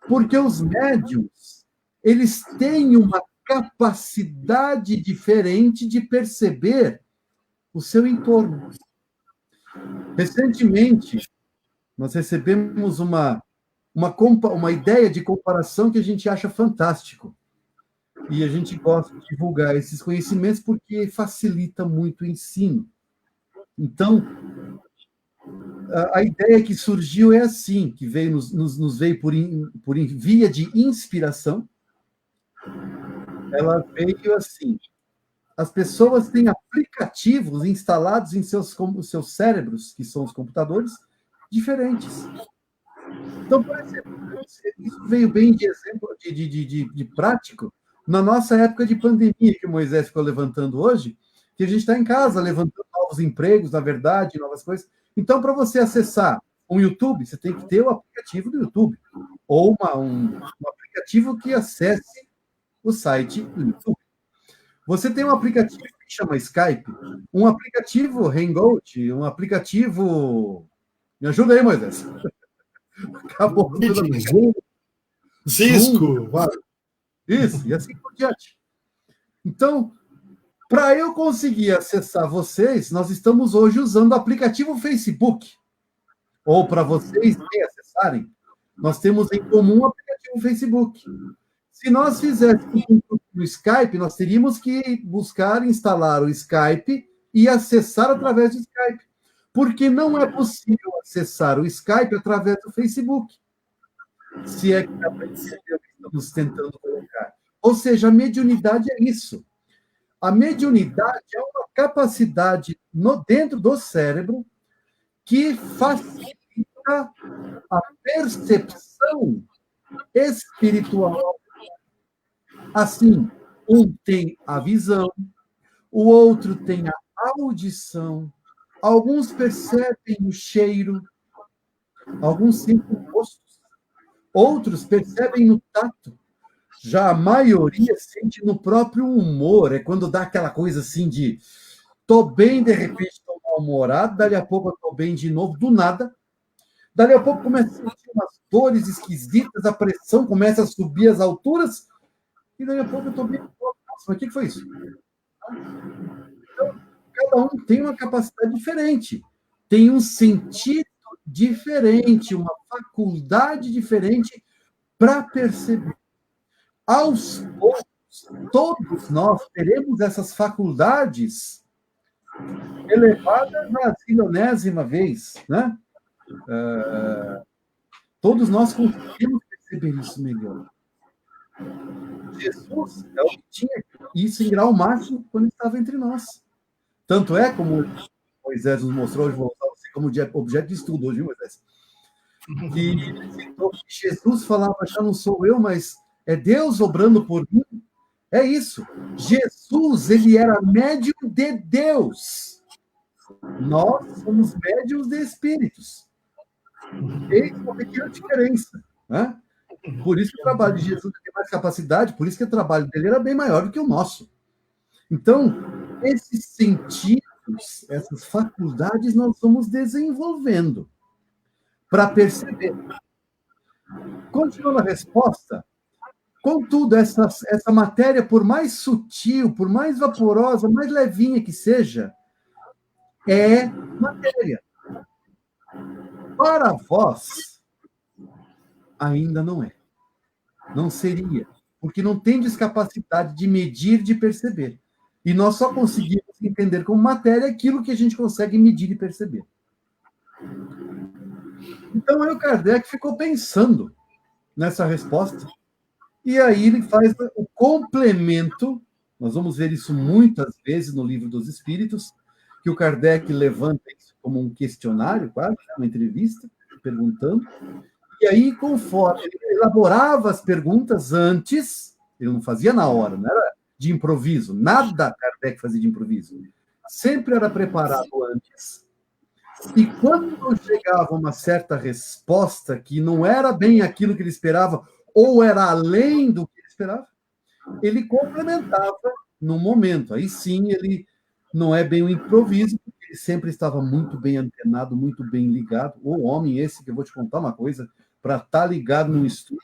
Porque os médiums, eles têm uma capacidade diferente de perceber o seu entorno. Recentemente, nós recebemos uma ideia de comparação que a gente acha fantástico. E a gente gosta de divulgar esses conhecimentos porque facilita muito o ensino. Então, a ideia que surgiu é assim, que veio nos veio por via de inspiração. Ela veio assim. As pessoas têm aplicativos instalados em seus cérebros, que são os computadores, diferentes. Então, por exemplo, isso veio bem de exemplo, de prático, na nossa época de pandemia, que o Moisés ficou levantando hoje, que a gente está em casa, levantando novos empregos, na verdade, novas coisas. Então, para você acessar um YouTube, você tem que ter o aplicativo do YouTube, ou um aplicativo que acesse o site do YouTube. Você tem um aplicativo que chama Skype, um aplicativo Hangout, um aplicativo... Me ajuda aí, Moisés. Acabou. Cisco. Isso, e assim por diante. Então, para eu conseguir acessar vocês, nós estamos hoje usando o aplicativo Facebook. Ou para vocês me acessarem, nós temos em comum o aplicativo Facebook. Se nós fizéssemos um grupo no Skype, nós teríamos que buscar instalar o Skype e acessar através do Skype. Porque não é possível acessar o Skype através do Facebook. Se é que dá para entender o que estamos tentando colocar. Ou seja, a mediunidade é isso. A mediunidade é uma capacidade dentro do cérebro que facilita a percepção espiritual. Assim, um tem a visão, o outro tem a audição, alguns percebem o cheiro, alguns sentem o gosto, outros percebem no tato. Já a maioria sente no próprio humor, é quando dá aquela coisa assim de tô bem, de repente estou mal-humorado, dali a pouco eu estou bem de novo, do nada. Dali a pouco começa a sentir umas dores esquisitas, a pressão começa a subir as alturas, e dali a pouco eu estou bem. Nossa, mas o que foi isso? Então, cada um tem uma capacidade diferente, tem um sentido diferente, uma faculdade diferente para perceber. Aos poucos, todos nós teremos essas faculdades elevadas na zilionésima vez, né? Todos nós conseguimos perceber isso melhor. Jesus tinha isso em grau máximo quando estava entre nós. Tanto é, como Moisés nos mostrou, hoje vou usar você como objeto de estudo hoje, Moisés, que Jesus falava, já não sou eu, mas é Deus obrando por mim. É isso. Jesus, ele era médium de Deus. Nós somos médiums de espíritos. Eis uma pequena diferença, né? Por isso que o trabalho de Jesus tem mais capacidade, por isso que o trabalho dele era bem maior do que o nosso. Então, esses sentidos, essas faculdades, nós vamos desenvolvendo para perceber. Continuando a resposta, contudo, essa matéria, por mais sutil, por mais vaporosa, mais levinha que seja, é matéria. Para vós, Ainda não é. Não seria. Porque não tem capacidade de medir, de perceber. E nós só conseguimos entender como matéria aquilo que a gente consegue medir e perceber. Então, aí o Kardec ficou pensando nessa resposta, e aí ele faz o complemento, nós vamos ver isso muitas vezes no Livro dos Espíritos, que o Kardec levanta isso como um questionário, quase, uma entrevista, perguntando, e aí, conforme ele elaborava as perguntas antes, ele não fazia na hora, não era de improviso, nada Kardec fazia de improviso, sempre era preparado antes, e quando chegava uma certa resposta que não era bem aquilo que ele esperava, ou era além do que ele esperava, ele complementava no momento. Aí sim, ele não é bem um improviso, porque ele sempre estava muito bem antenado, muito bem ligado. O homem esse, que eu vou te contar uma coisa, para estar ligado num estudo,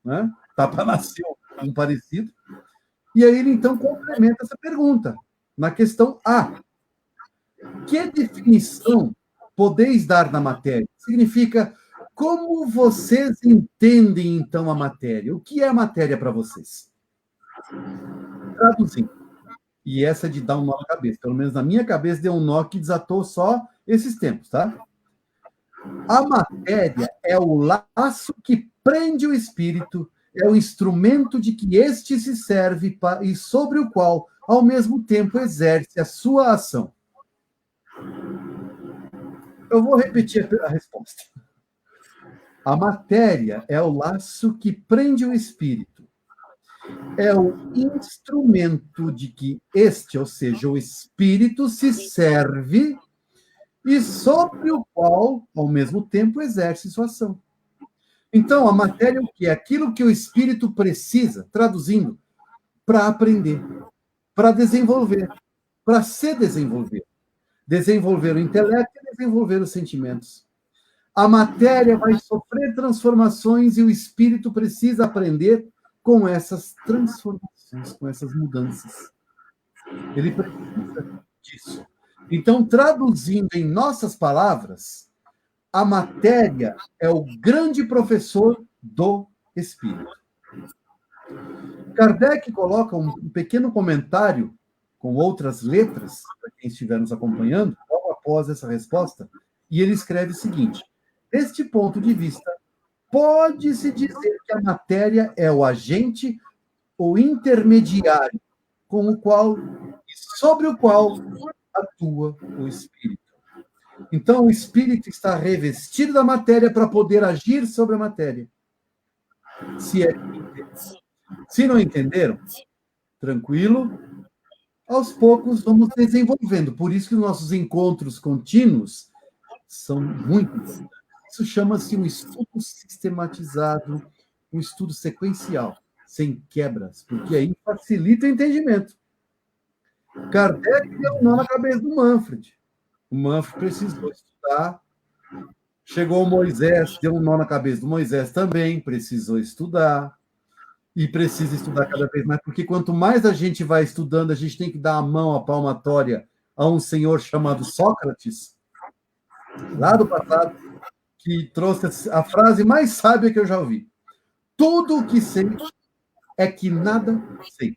né? Tá para nascer um parecido. E aí ele, então, complementa essa pergunta. Na questão A, que definição podeis dar na matéria? Significa, como vocês entendem, então, a matéria? O que é a matéria para vocês? Traduzindo. E essa de dar um nó na cabeça. Pelo menos na minha cabeça deu um nó que desatou só esses tempos, tá? A matéria é o laço que prende o espírito, é o instrumento de que este se serve e sobre o qual, ao mesmo tempo, exerce a sua ação. Eu vou repetir a resposta. A matéria é o laço que prende o espírito. É o instrumento de que este, ou seja, o espírito, se serve e sobre o qual, ao mesmo tempo, exerce sua ação. Então, a matéria é o quê? Aquilo que o espírito precisa, traduzindo, para aprender, para desenvolver, para se desenvolver. Desenvolver o intelecto e desenvolver os sentimentos. A matéria vai sofrer transformações e o espírito precisa aprender com essas transformações, com essas mudanças. Ele precisa disso. Então, traduzindo em nossas palavras, a matéria é o grande professor do espírito. Kardec coloca um pequeno comentário com outras letras, para quem estiver nos acompanhando, logo após essa resposta, e ele escreve o seguinte: deste ponto de vista, pode-se dizer que a matéria é o agente, o intermediário, com o qual e sobre o qual atua o espírito. Então, o espírito está revestido da matéria para poder agir sobre a matéria. Se é que entenderam. Se não entenderam, tranquilo, aos poucos vamos desenvolvendo. Por isso que os nossos encontros contínuos são muito importantes. Isso chama-se um estudo sistematizado, um estudo sequencial, sem quebras, porque aí facilita o entendimento. Kardec deu um nó na cabeça do Manfred. O Manfred precisou estudar. Chegou o Moisés, deu um nó na cabeça do Moisés também, precisou estudar. E precisa estudar cada vez mais, porque quanto mais a gente vai estudando, a gente tem que dar a mão, a palmatória a um senhor chamado Sócrates, lá do passado, que trouxe a frase mais sábia que eu já ouvi. Tudo o que sei é que nada sei.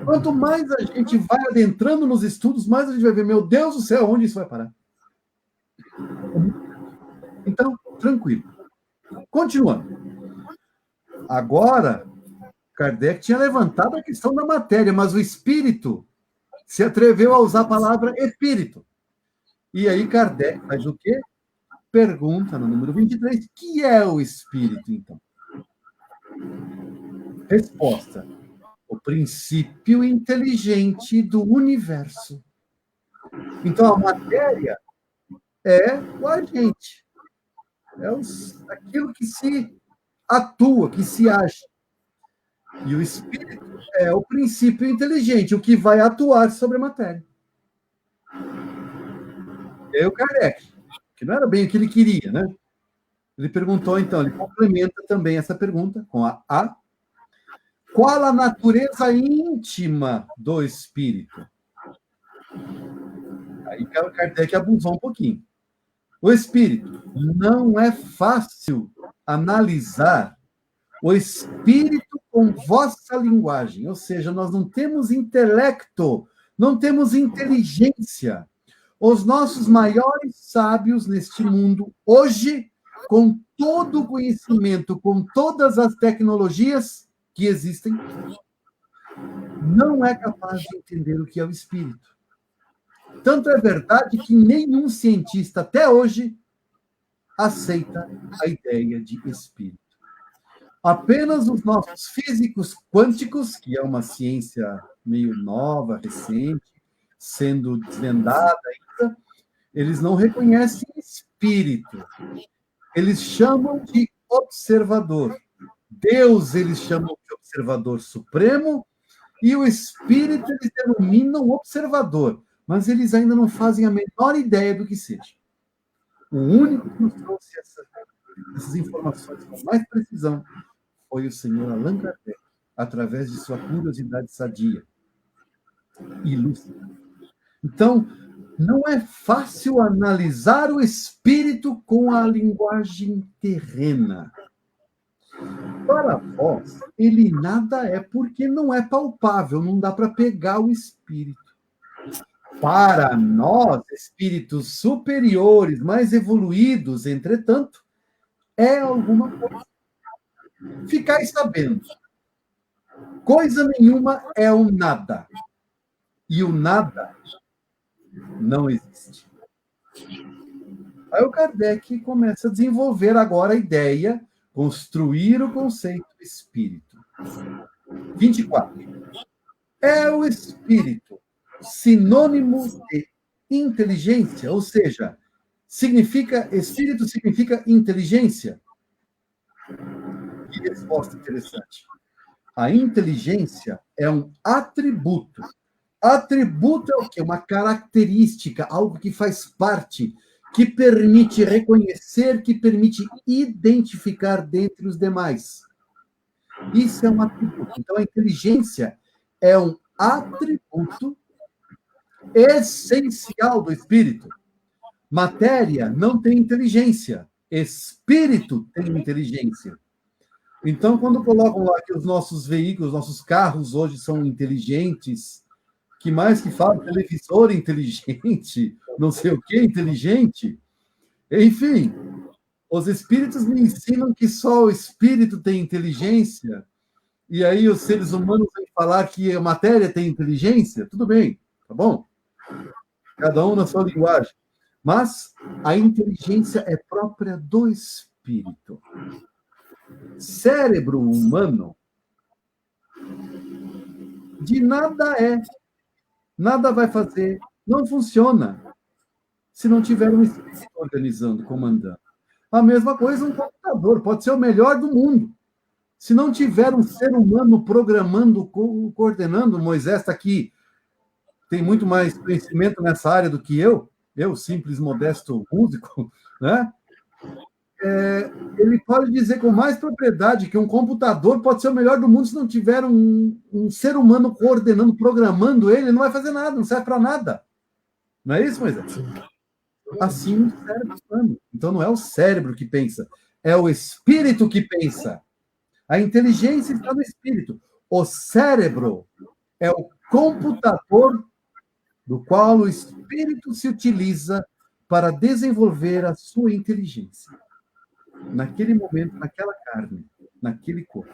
Quanto mais a gente vai adentrando nos estudos, mais a gente vai ver, meu Deus do céu, onde isso vai parar? Então, tranquilo. Continuando. Agora, Kardec tinha levantado a questão da matéria, mas o espírito se atreveu a usar a palavra espírito. E aí Kardec faz o quê? Pergunta no número 23, que é o espírito, então? Resposta: o princípio inteligente do universo. Então, a matéria é o agente, é aquilo que se atua, que se age. E o espírito é o princípio inteligente, o que vai atuar sobre a matéria. E aí o Kardec, que não era bem o que ele queria, né? Ele perguntou, então, ele complementa também essa pergunta com a A. Qual a natureza íntima do espírito? Aí o Kardec abusou um pouquinho. O espírito. Não é fácil analisar o espírito com vossa linguagem, ou seja, nós não temos intelecto, não temos inteligência. Os nossos maiores sábios neste mundo, hoje, com todo o conhecimento, com todas as tecnologias que existem, não é capaz de entender o que é o espírito. Tanto é verdade que nenhum cientista até hoje aceita a ideia de espírito. Apenas os nossos físicos quânticos, que é uma ciência meio nova, recente, sendo desvendada ainda, eles não reconhecem espírito. Eles chamam de observador. Deus eles chamam de observador supremo e o espírito eles denominam observador, mas eles ainda não fazem a menor ideia do que seja. O único que nos trouxe essas informações com mais precisão foi o senhor Allan Kardec, através de sua curiosidade sadia e lúcida. Então, não é fácil analisar o espírito com a linguagem terrena. Para vós, ele nada é porque não é palpável, não dá para pegar o espírito. Para nós, espíritos superiores, mais evoluídos, entretanto, é alguma coisa. Ficai sabendo, coisa nenhuma é o nada. E o nada não existe. Aí o Kardec começa a desenvolver agora a ideia, construir o conceito espírito. 24. É o espírito sinônimo de inteligência, ou seja, espírito significa inteligência? Que resposta interessante. A inteligência é um atributo. Atributo é o quê? Uma característica, algo que faz parte, que permite reconhecer, que permite identificar dentre os demais. Isso é um atributo. Então, a inteligência é um atributo essencial do espírito. Matéria não tem inteligência. Espírito tem inteligência. Então, quando colocam lá que os nossos veículos, nossos carros hoje são inteligentes, que mais que fala? Televisor inteligente, não sei o que inteligente. Enfim, os espíritos me ensinam que só o espírito tem inteligência, e aí os seres humanos vêm falar que a matéria tem inteligência. Tudo bem, tá bom? Cada um na sua linguagem. Mas a inteligência é própria do espírito. Cérebro humano de nada é, nada vai fazer, não funciona se não tiver um espírito organizando, comandando. A mesma coisa um computador, pode ser o melhor do mundo. Se não tiver um ser humano programando, coordenando, Moisés está aqui, tem muito mais conhecimento nessa área do que eu simples, modesto músico, né? Ele pode dizer com mais propriedade que um computador pode ser o melhor do mundo se não tiver um ser humano coordenando, programando ele não vai fazer nada, não serve para nada. Não é isso, Moisés? Assim o cérebro humano. Então não é o cérebro que pensa, é o espírito que pensa. A inteligência está no espírito. O cérebro é o computador do qual o espírito se utiliza para desenvolver a sua inteligência. Naquele momento, naquela carne, naquele corpo.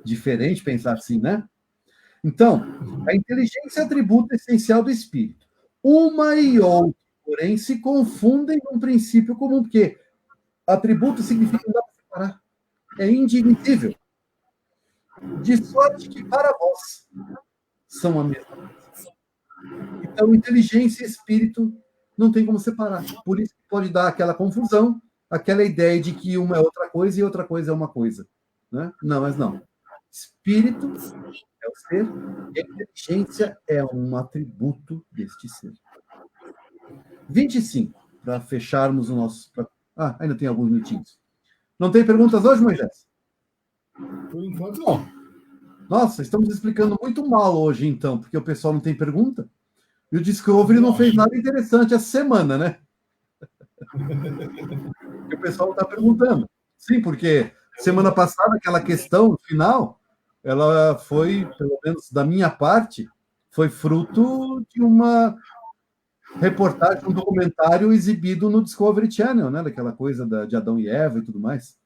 Diferente pensar assim, né? Então, a inteligência é atributo essencial do espírito. Uma e outra, porém, se confundem num princípio comum, porque atributo significa que não dá para separar. É indivisível. De sorte que para vós são a mesma coisa. Então, inteligência e espírito não tem como separar. Por isso que pode dar aquela confusão, aquela ideia de que uma é outra coisa e outra coisa é uma coisa. Né? Não, mas não. Espírito é o ser e a inteligência é um atributo deste ser. 25, para fecharmos o nosso... ainda tem alguns minutinhos. Não tem perguntas hoje, Moisés? Por enquanto, não. Nossa, estamos explicando muito mal hoje, então, porque o pessoal não tem pergunta. E o Discovery não fez nada interessante essa semana, né? E o pessoal está perguntando. Sim, porque semana passada, aquela questão final, ela foi, pelo menos da minha parte, foi fruto de uma reportagem, um documentário exibido no Discovery Channel, né? Daquela coisa de Adão e Eva e tudo mais.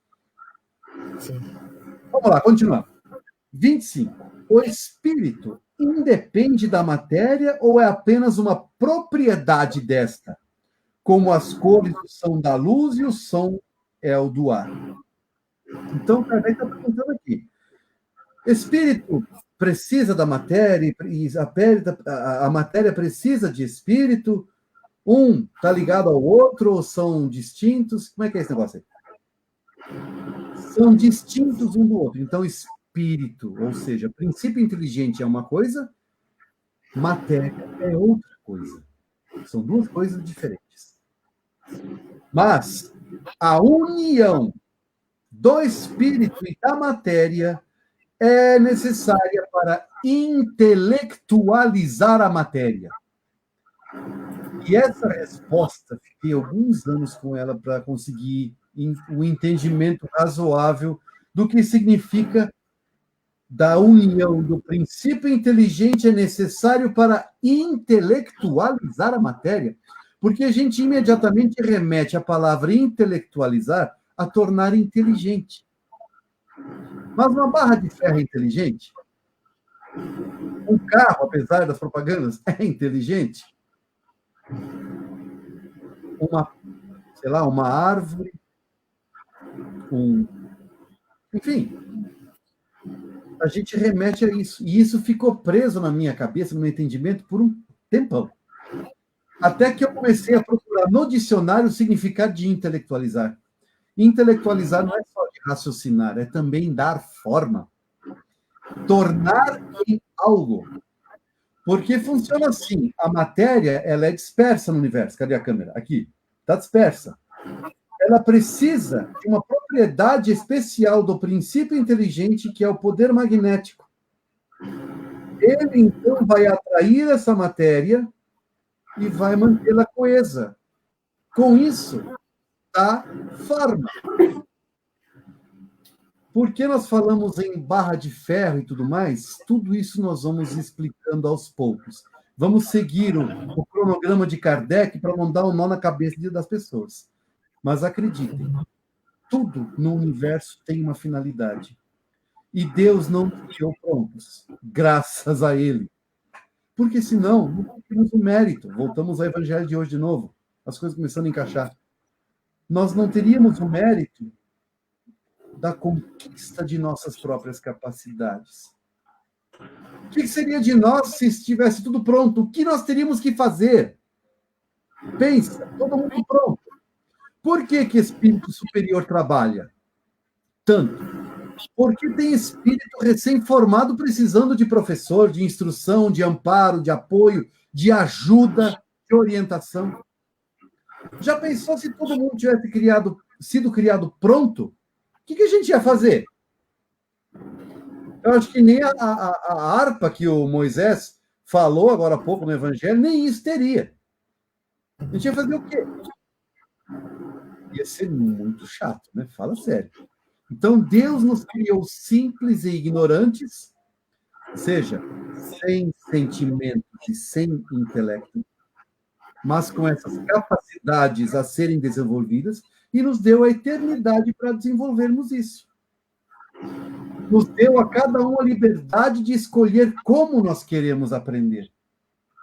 Sim. Vamos lá, continuando. 25. O espírito independe da matéria ou é apenas uma propriedade desta? Como as cores são da luz e o som é o do ar. Então, o Kardec está perguntando aqui. Espírito precisa da matéria, e a matéria precisa de espírito? Um está ligado ao outro ou são distintos? Como é que é esse negócio aí? São distintos um do outro. Então, espírito, ou seja, princípio inteligente é uma coisa, matéria é outra coisa. São duas coisas diferentes. Mas a união do espírito e da matéria é necessária para intelectualizar a matéria. E essa resposta, fiquei alguns anos com ela para conseguir o entendimento razoável do que significa da união do princípio inteligente é necessário para intelectualizar a matéria, porque a gente imediatamente remete a palavra intelectualizar a tornar inteligente. Mas uma barra de ferro é inteligente? Um carro, apesar das propagandas, é inteligente? Uma árvore, enfim, a gente remete a isso. E isso ficou preso na minha cabeça, no meu entendimento, por um tempão. Até que eu comecei a procurar no dicionário o significado de intelectualizar. Intelectualizar não é só de raciocinar, é também dar forma. Tornar em algo. Porque funciona assim, a matéria ela é dispersa no universo. Cadê a câmera? Aqui. Está dispersa. Ela precisa de uma propriedade especial do princípio inteligente, que é o poder magnético. Ele, então, vai atrair essa matéria e vai mantê-la coesa. Com isso, dá forma. Por que nós falamos em barra de ferro e tudo mais? Tudo isso nós vamos explicando aos poucos. Vamos seguir o cronograma de Kardec para não dar um nó na cabeça das pessoas. Mas acreditem, tudo no universo tem uma finalidade. E Deus não nos criou prontos, graças a Ele. Porque senão, não temos o mérito. Voltamos ao Evangelho de hoje de novo. As coisas começando a encaixar. Nós não teríamos o mérito da conquista de nossas próprias capacidades. O que seria de nós se estivesse tudo pronto? O que nós teríamos que fazer? Pensa, todo mundo pronto. Por que espírito superior trabalha tanto? Porque tem espírito recém-formado precisando de professor, de instrução, de amparo, de apoio, de ajuda, de orientação. Já pensou se todo mundo tivesse sido criado pronto? O que a gente ia fazer? Eu acho que nem a harpa que o Moisés falou agora há pouco no Evangelho, nem isso teria. A gente ia fazer o quê? Ia ser muito chato, né? Fala sério. Então, Deus nos criou simples e ignorantes, ou seja, sem sentimentos e sem intelecto, mas com essas capacidades a serem desenvolvidas, e nos deu a eternidade para desenvolvermos isso. Nos deu a cada um a liberdade de escolher como nós queremos aprender.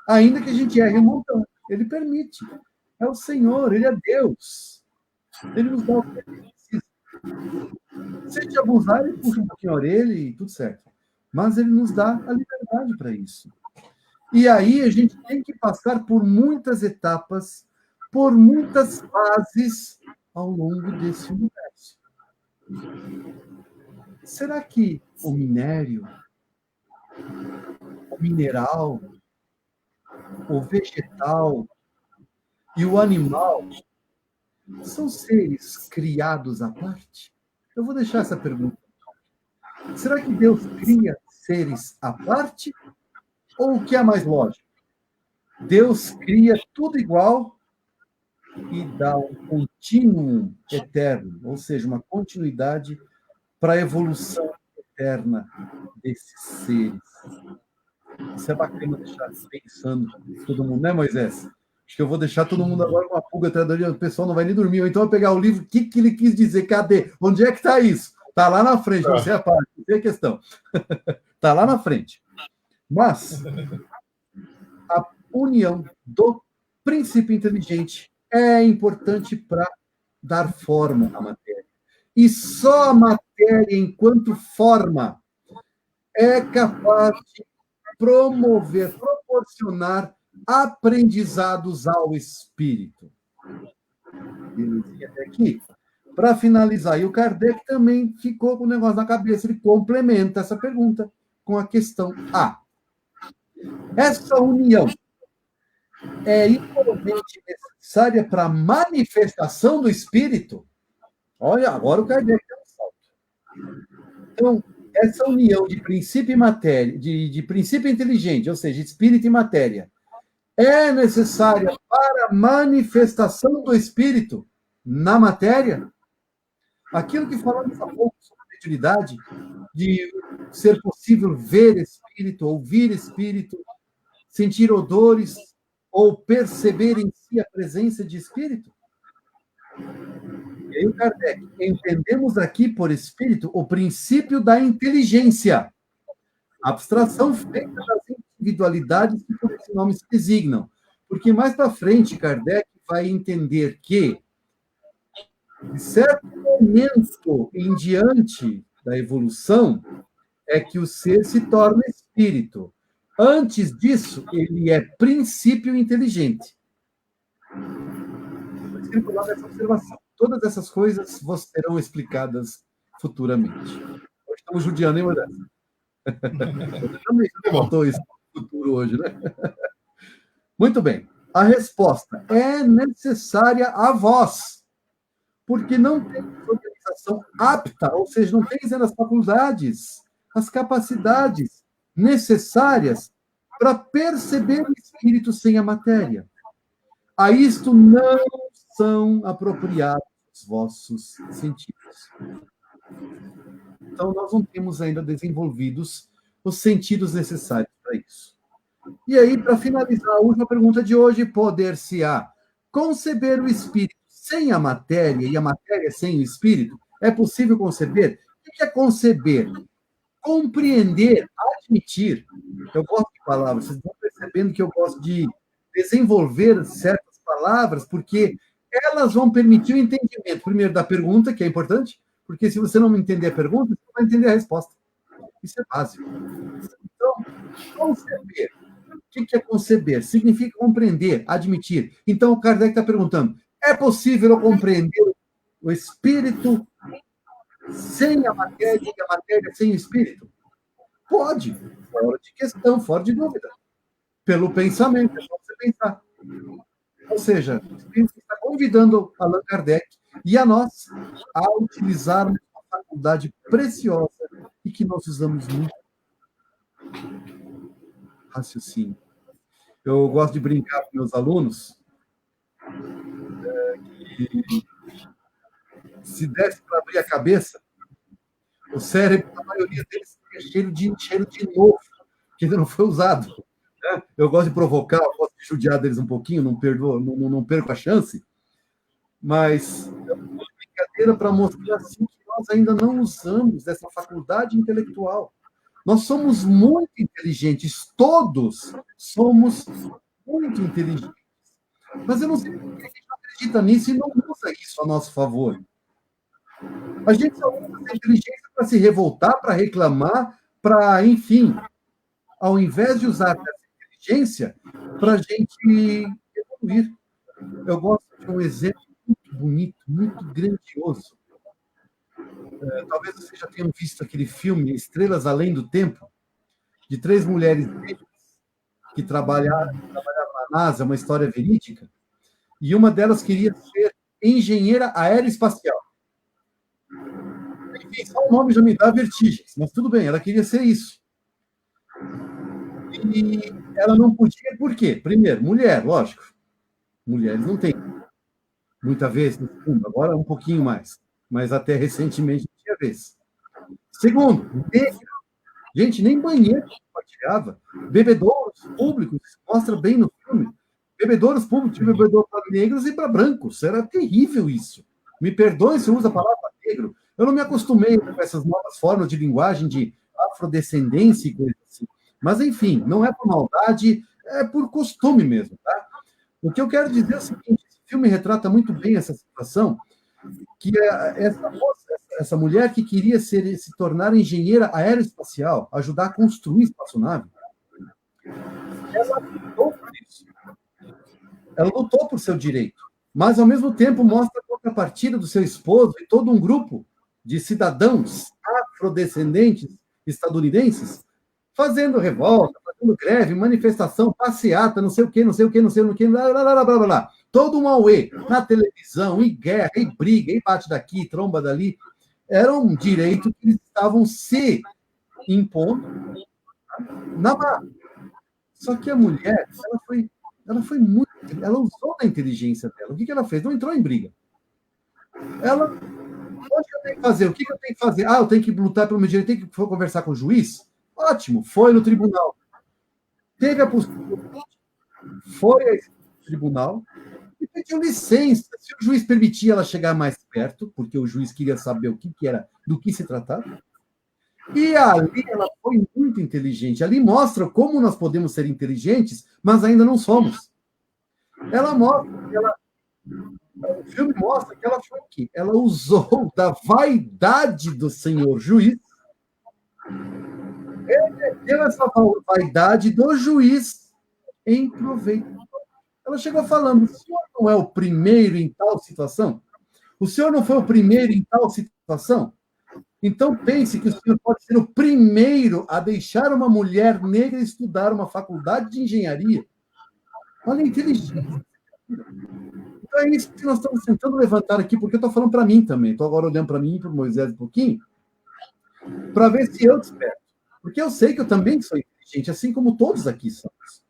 Ainda que a gente erre um montão. Ele permite. É o Senhor, Ele é Deus. Ele nos dá o que Ele precisa. Se a gente abusar, Ele puxa um pouquinho a orelha e tudo certo. Mas Ele nos dá a liberdade para isso. E aí a gente tem que passar por muitas etapas, por muitas fases ao longo desse universo. Será que o minério, o mineral, o vegetal e o animal são seres criados à parte? Eu vou deixar essa pergunta. Será que Deus cria seres à parte? Ou o que é mais lógico? Deus cria tudo igual e dá um contínuo eterno, ou seja, uma continuidade para a evolução eterna desses seres. Isso é bacana deixar pensando todo mundo, né, Moisés? Acho que eu vou deixar todo mundo agora com uma pulga atrás da orelha, o pessoal não vai nem dormir. Ou então eu vou pegar o livro, o que ele quis dizer? Cadê? Onde é que está isso? Está lá na frente, não sei a parte, não sei a questão. Está lá na frente. Mas a união do princípio inteligente é importante para dar forma à matéria. E só a matéria, enquanto forma, é capaz de promover, proporcionar aprendizados ao espírito. Belezinha até aqui. Para finalizar, e o Kardec também ficou com o negócio na cabeça, ele complementa essa pergunta com a questão A. Essa união é igualmente necessária para a manifestação do espírito? Olha, agora o Kardec deu um salto. Então, essa união de princípio e matéria, de princípio inteligente, ou seja, espírito e matéria, é necessária para a manifestação do espírito na matéria? Aquilo que falamos há pouco sobre a mediunidade, de ser possível ver espírito, ouvir espírito, sentir odores ou perceber em si a presença de espírito? E aí, Kardec, entendemos aqui por espírito o princípio da inteligência, abstração feita das individualidades que por esse nome se designam. Porque mais para frente, Kardec vai entender que, de certo momento em diante da evolução, é que o ser se torna espírito. Antes disso, ele é princípio inteligente. Por isso que ele coloca essa observação. Todas essas coisas serão explicadas futuramente. Hoje estamos judiando, hein, Moisés? Você também faltou isso no futuro hoje, né? Muito bem. A resposta é necessária a voz, porque não tem organização apta, ou seja, não tem as faculdades, as capacidades necessárias para perceber o espírito sem a matéria. A isto não são apropriados os vossos sentidos. Então, nós não temos ainda desenvolvidos os sentidos necessários para isso. E aí, para finalizar, a última pergunta de hoje, poder-se-á conceber o espírito sem a matéria e a matéria sem o espírito? É possível conceber? O que é conceber? Compreender, admitir. Eu gosto de palavras, vocês estão percebendo que eu gosto de desenvolver certas palavras, porque elas vão permitir o entendimento, primeiro, da pergunta, que é importante, porque se você não entender a pergunta, você não vai entender a resposta. Isso é básico. Então, conceber. O que é conceber? Significa compreender, admitir. Então, o Kardec está perguntando, é possível eu compreender o espírito sem a matéria e a matéria sem o espírito? Pode, fora de questão, fora de dúvida. Pelo pensamento, é só você pensar. Ou seja, o espírito está convidando Allan Kardec e a nós a utilizarmos uma faculdade preciosa e que nós usamos muito. Raciocínio. Eu gosto de brincar com meus alunos que se desse para abrir a cabeça, o cérebro, a maioria deles, é cheiro de novo, que ainda não foi usado. Né? Eu gosto de provocar, eu gosto de judiar deles um pouquinho, não perco a chance, mas é uma brincadeira para mostrar assim, que nós ainda não usamos essa faculdade intelectual. Nós somos muito inteligentes, todos somos muito inteligentes. Mas eu não sei por que a gente não acredita nisso e não usa isso a nosso favor. A gente só usa essa inteligência para se revoltar, para reclamar, para, enfim, ao invés de usar essa inteligência para a gente evoluir. Eu gosto de um exemplo muito bonito, muito grandioso. Talvez vocês já tenham visto aquele filme Estrelas Além do Tempo, de 3 mulheres que trabalhavam na NASA, uma história verídica, e uma delas queria ser engenheira aeroespacial. Enfim, só o nome já me dá vertigens, mas tudo bem, ela queria ser isso. E ela não podia, por quê? Primeiro, mulher, lógico. Mulheres não têm. muita vez no fundo, agora um pouquinho mais, mas até recentemente não tinha vez. Segundo, negro. Gente, nem banheiro compartilhava. Bebedouros públicos, mostra bem no filme. Bebedouros públicos, bebedouros para negros e para brancos. Era terrível isso. Me perdoe se eu uso a palavra negro. Eu não me acostumei com essas novas formas de linguagem de afrodescendência e coisas assim. Mas, enfim, não é por maldade, é por costume mesmo, tá? O que eu quero dizer é o seguinte, esse filme retrata muito bem essa situação, que essa mulher que queria se tornar engenheira aeroespacial, ajudar a construir espaçonave, ela lutou por isso. Ela lutou por seu direito, mas, ao mesmo tempo, mostra a contrapartida do seu esposo e todo um grupo de cidadãos afrodescendentes estadunidenses fazendo revolta, fazendo greve, manifestação, passeata, não sei o quê, não sei o quê, não sei o quê, blá, blá, blá, blá, blá, blá. Todo um auê na televisão, e guerra, e briga, e bate daqui, tromba dali. Era um direito que eles estavam se impondo na marra. Só que a mulher, ela usou da inteligência dela. O que ela fez? Não entrou em briga. Ela, onde eu tenho que fazer? O que eu tenho que fazer? Eu tenho que lutar pelo meu direito, tenho que conversar com o juiz? Ótimo, foi no tribunal. Teve a possibilidade, foi ao tribunal e pediu licença. Se o juiz permitia ela chegar mais perto, porque o juiz queria saber o que era, do que se tratava. E ali ela foi muito inteligente. Ali mostra como nós podemos ser inteligentes, mas ainda não somos. O filme mostra que ela foi o quê? Ela usou da vaidade do senhor juiz. Ele deu essa vaidade do juiz em proveito. Ela chegou falando: o senhor não é o primeiro em tal situação? O senhor não foi o primeiro em tal situação? Então pense que o senhor pode ser o primeiro a deixar uma mulher negra estudar uma faculdade de engenharia. Olha a inteligência. Então é isso que nós estamos tentando levantar aqui, porque eu estou falando para mim também. Estou agora olhando para mim e para o Moisés um pouquinho, para ver se eu desperto. Porque eu sei que eu também sou inteligente, assim como todos aqui somos.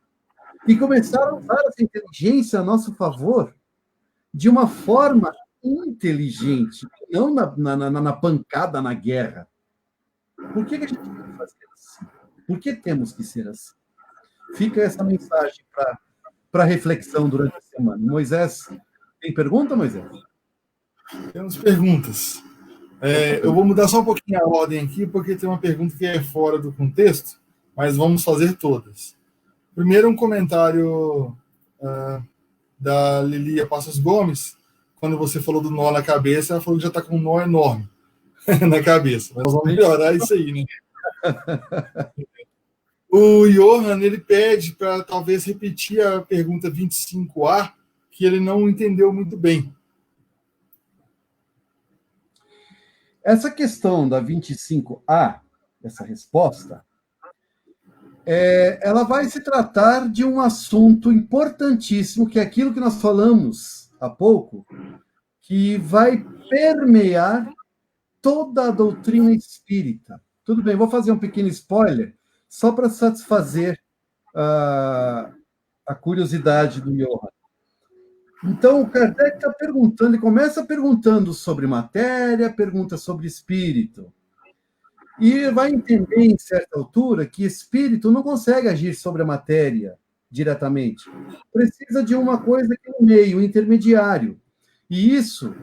E começaram a usar essa inteligência a nosso favor de uma forma inteligente, não na pancada, na guerra. Por que a gente tem que fazer assim? Por que temos que ser assim? Fica essa mensagem para reflexão durante a semana. Moisés, tem pergunta, Moisés? Temos perguntas. Eu vou mudar só um pouquinho a ordem aqui, porque tem uma pergunta que é fora do contexto, mas vamos fazer todas. Primeiro, um comentário da Lilia Passos Gomes. Quando você falou do nó na cabeça, ela falou que já está com um nó enorme na cabeça. Mas nós vamos melhorar isso aí, né? O Johan, ele pede para talvez repetir a pergunta 25A, que ele não entendeu muito bem. Essa questão da 25A, essa resposta, ela vai se tratar de um assunto importantíssimo, que é aquilo que nós falamos há pouco, que vai permear toda a doutrina espírita. Tudo bem, vou fazer um pequeno spoiler, só para satisfazer a curiosidade do Johan. Então, o Kardec está perguntando, ele começa perguntando sobre matéria, pergunta sobre espírito. E vai entender, em certa altura, que espírito não consegue agir sobre a matéria diretamente. Precisa de uma coisa aqui no meio, um intermediário. E isso,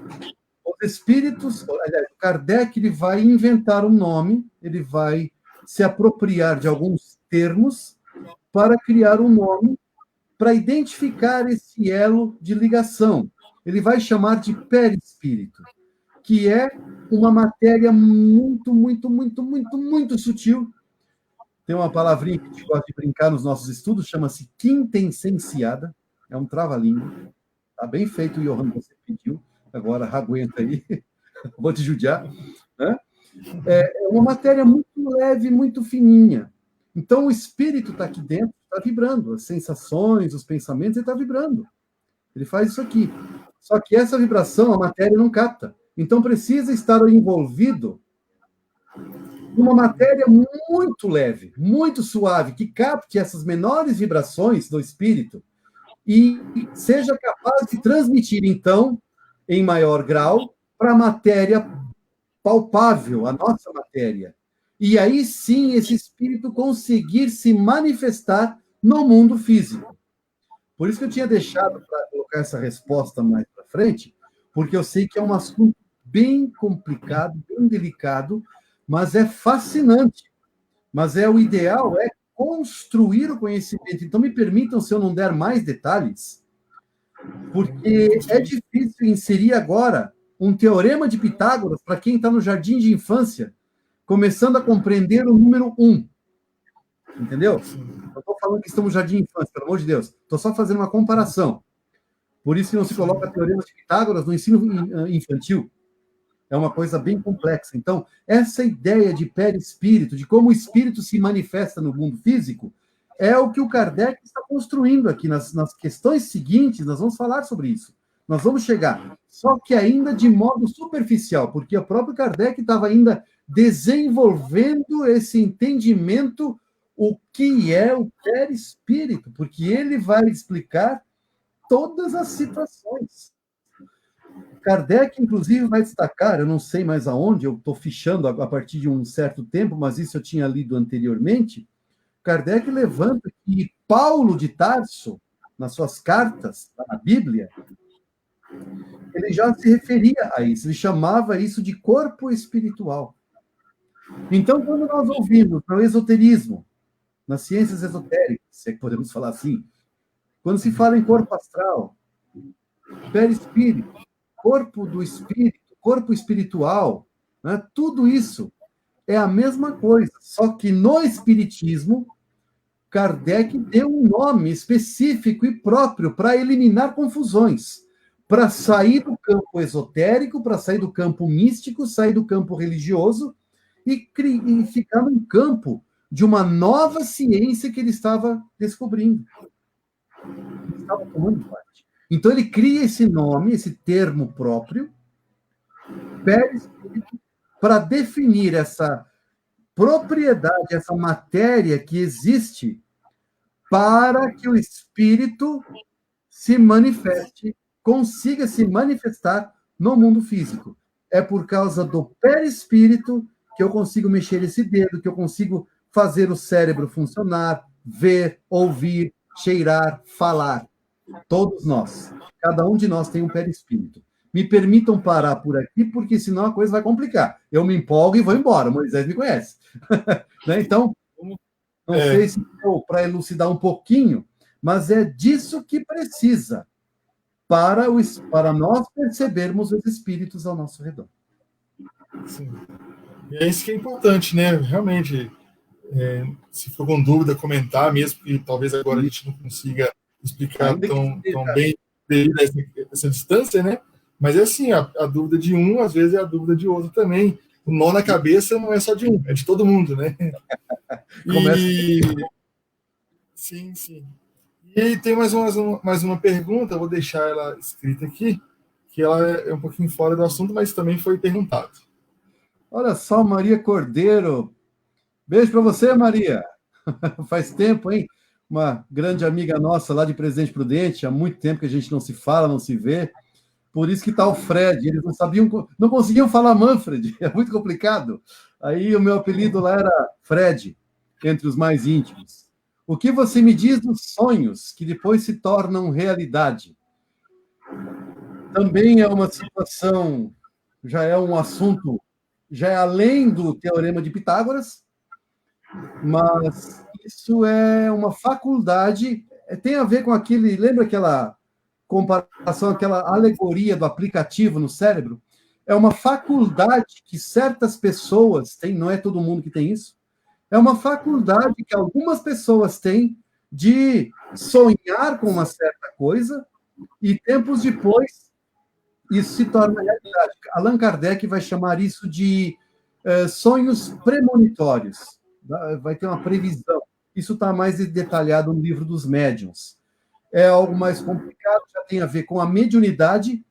os espíritos... Aliás, o Kardec ele vai inventar um nome, ele vai se apropriar de alguns termos para criar um nome para identificar esse elo de ligação. Ele vai chamar de perispírito, que é uma matéria muito, muito, muito, muito, muito sutil. Tem uma palavrinha que a gente gosta de brincar nos nossos estudos, chama-se quintessenciada, é um trava-língua. Está bem feito, Johan, você pediu, agora aguenta aí, vou te judiar. Né? É uma matéria muito leve, muito fininha. Então, o espírito está aqui dentro, está vibrando, as sensações, os pensamentos, ele está vibrando. Ele faz isso aqui. Só que essa vibração, a matéria não capta. Então, precisa estar envolvido numa matéria muito leve, muito suave, que capte essas menores vibrações do espírito e seja capaz de transmitir, então, em maior grau para a matéria palpável, a nossa matéria. E aí sim esse espírito conseguir se manifestar no mundo físico. Por isso que eu tinha deixado para colocar essa resposta mais para frente, porque eu sei que é um assunto bem complicado, bem delicado, mas é fascinante. Mas o ideal é construir o conhecimento. Então, me permitam, se eu não der mais detalhes, porque é difícil inserir agora um teorema de Pitágoras para quem está no jardim de infância, começando a compreender o número 1. Entendeu? Não estou falando que estamos no jardim de infância, pelo amor de Deus. Estou só fazendo uma comparação. Por isso que não se coloca teoremas de Pitágoras no ensino infantil. É uma coisa bem complexa. Então, essa ideia de perispírito, de como o espírito se manifesta no mundo físico, é o que o Kardec está construindo aqui. Nas questões seguintes, nós vamos falar sobre isso. Nós vamos chegar, só que ainda de modo superficial, porque o próprio Kardec estava ainda desenvolvendo esse entendimento, o que é o perispírito, porque ele vai explicar todas as situações. Kardec, inclusive, vai destacar, eu não sei mais aonde, eu estou fichando a partir de um certo tempo, mas isso eu tinha lido anteriormente. Kardec levanta que Paulo de Tarso, nas suas cartas, na Bíblia, ele já se referia a isso, ele chamava isso de corpo espiritual. Então, quando nós ouvimos no esoterismo, nas ciências esotéricas, se é que podemos falar assim, quando se fala em corpo astral, perispírito, corpo do espírito, corpo espiritual, né? Tudo isso é a mesma coisa, só que no espiritismo, Kardec deu um nome específico e próprio para eliminar confusões, para sair do campo esotérico, para sair do campo místico, sair do campo religioso e ficar num campo de uma nova ciência que ele estava descobrindo. Ele estava tomando parte. Então, ele cria esse nome, esse termo próprio, perispírito, para definir essa propriedade, essa matéria que existe para que o espírito se manifeste, consiga se manifestar no mundo físico. É por causa do perispírito que eu consigo mexer esse dedo, que eu consigo fazer o cérebro funcionar, ver, ouvir, cheirar, falar. Todos nós. Cada um de nós tem um perispírito. Me permitam parar por aqui, porque senão a coisa vai complicar. Eu me empolgo e vou embora. Moisés me conhece. Né? Então, não sei se para elucidar um pouquinho, mas é disso que precisa para nós percebermos os espíritos ao nosso redor. Sim. E é isso que é importante, né? Realmente, se for com dúvida, comentar, mesmo que talvez agora a gente não consiga explicar tão bem devido a essa distância, né? Mas é assim, a dúvida de um, às vezes, é a dúvida de outro também. O nó na cabeça não é só de um, é de todo mundo, né? E... Sim, sim. E tem mais uma pergunta, eu vou deixar ela escrita aqui, que ela é um pouquinho fora do assunto, mas também foi perguntado. Olha só, Maria Cordeiro. Beijo para você, Maria. Faz tempo, hein? Uma grande amiga nossa lá de Presidente Prudente, há muito tempo que a gente não se fala, não se vê. Por isso que está o Fred, eles não conseguiam falar Manfred, é muito complicado. Aí o meu apelido lá era Fred, entre os mais íntimos. O que você me diz dos sonhos que depois se tornam realidade? Também é uma situação, já é um assunto, já é além do teorema de Pitágoras, mas isso é uma faculdade, tem a ver com aquele, lembra aquela comparação, aquela alegoria do aplicativo no cérebro? É uma faculdade que certas pessoas têm, não é todo mundo que tem isso, é uma faculdade que algumas pessoas têm de sonhar com uma certa coisa e tempos depois isso se torna realidade. Allan Kardec vai chamar isso de sonhos premonitórios. Vai ter uma previsão. Isso está mais detalhado no livro dos médiuns. É algo mais complicado, já tem a ver com a mediunidade,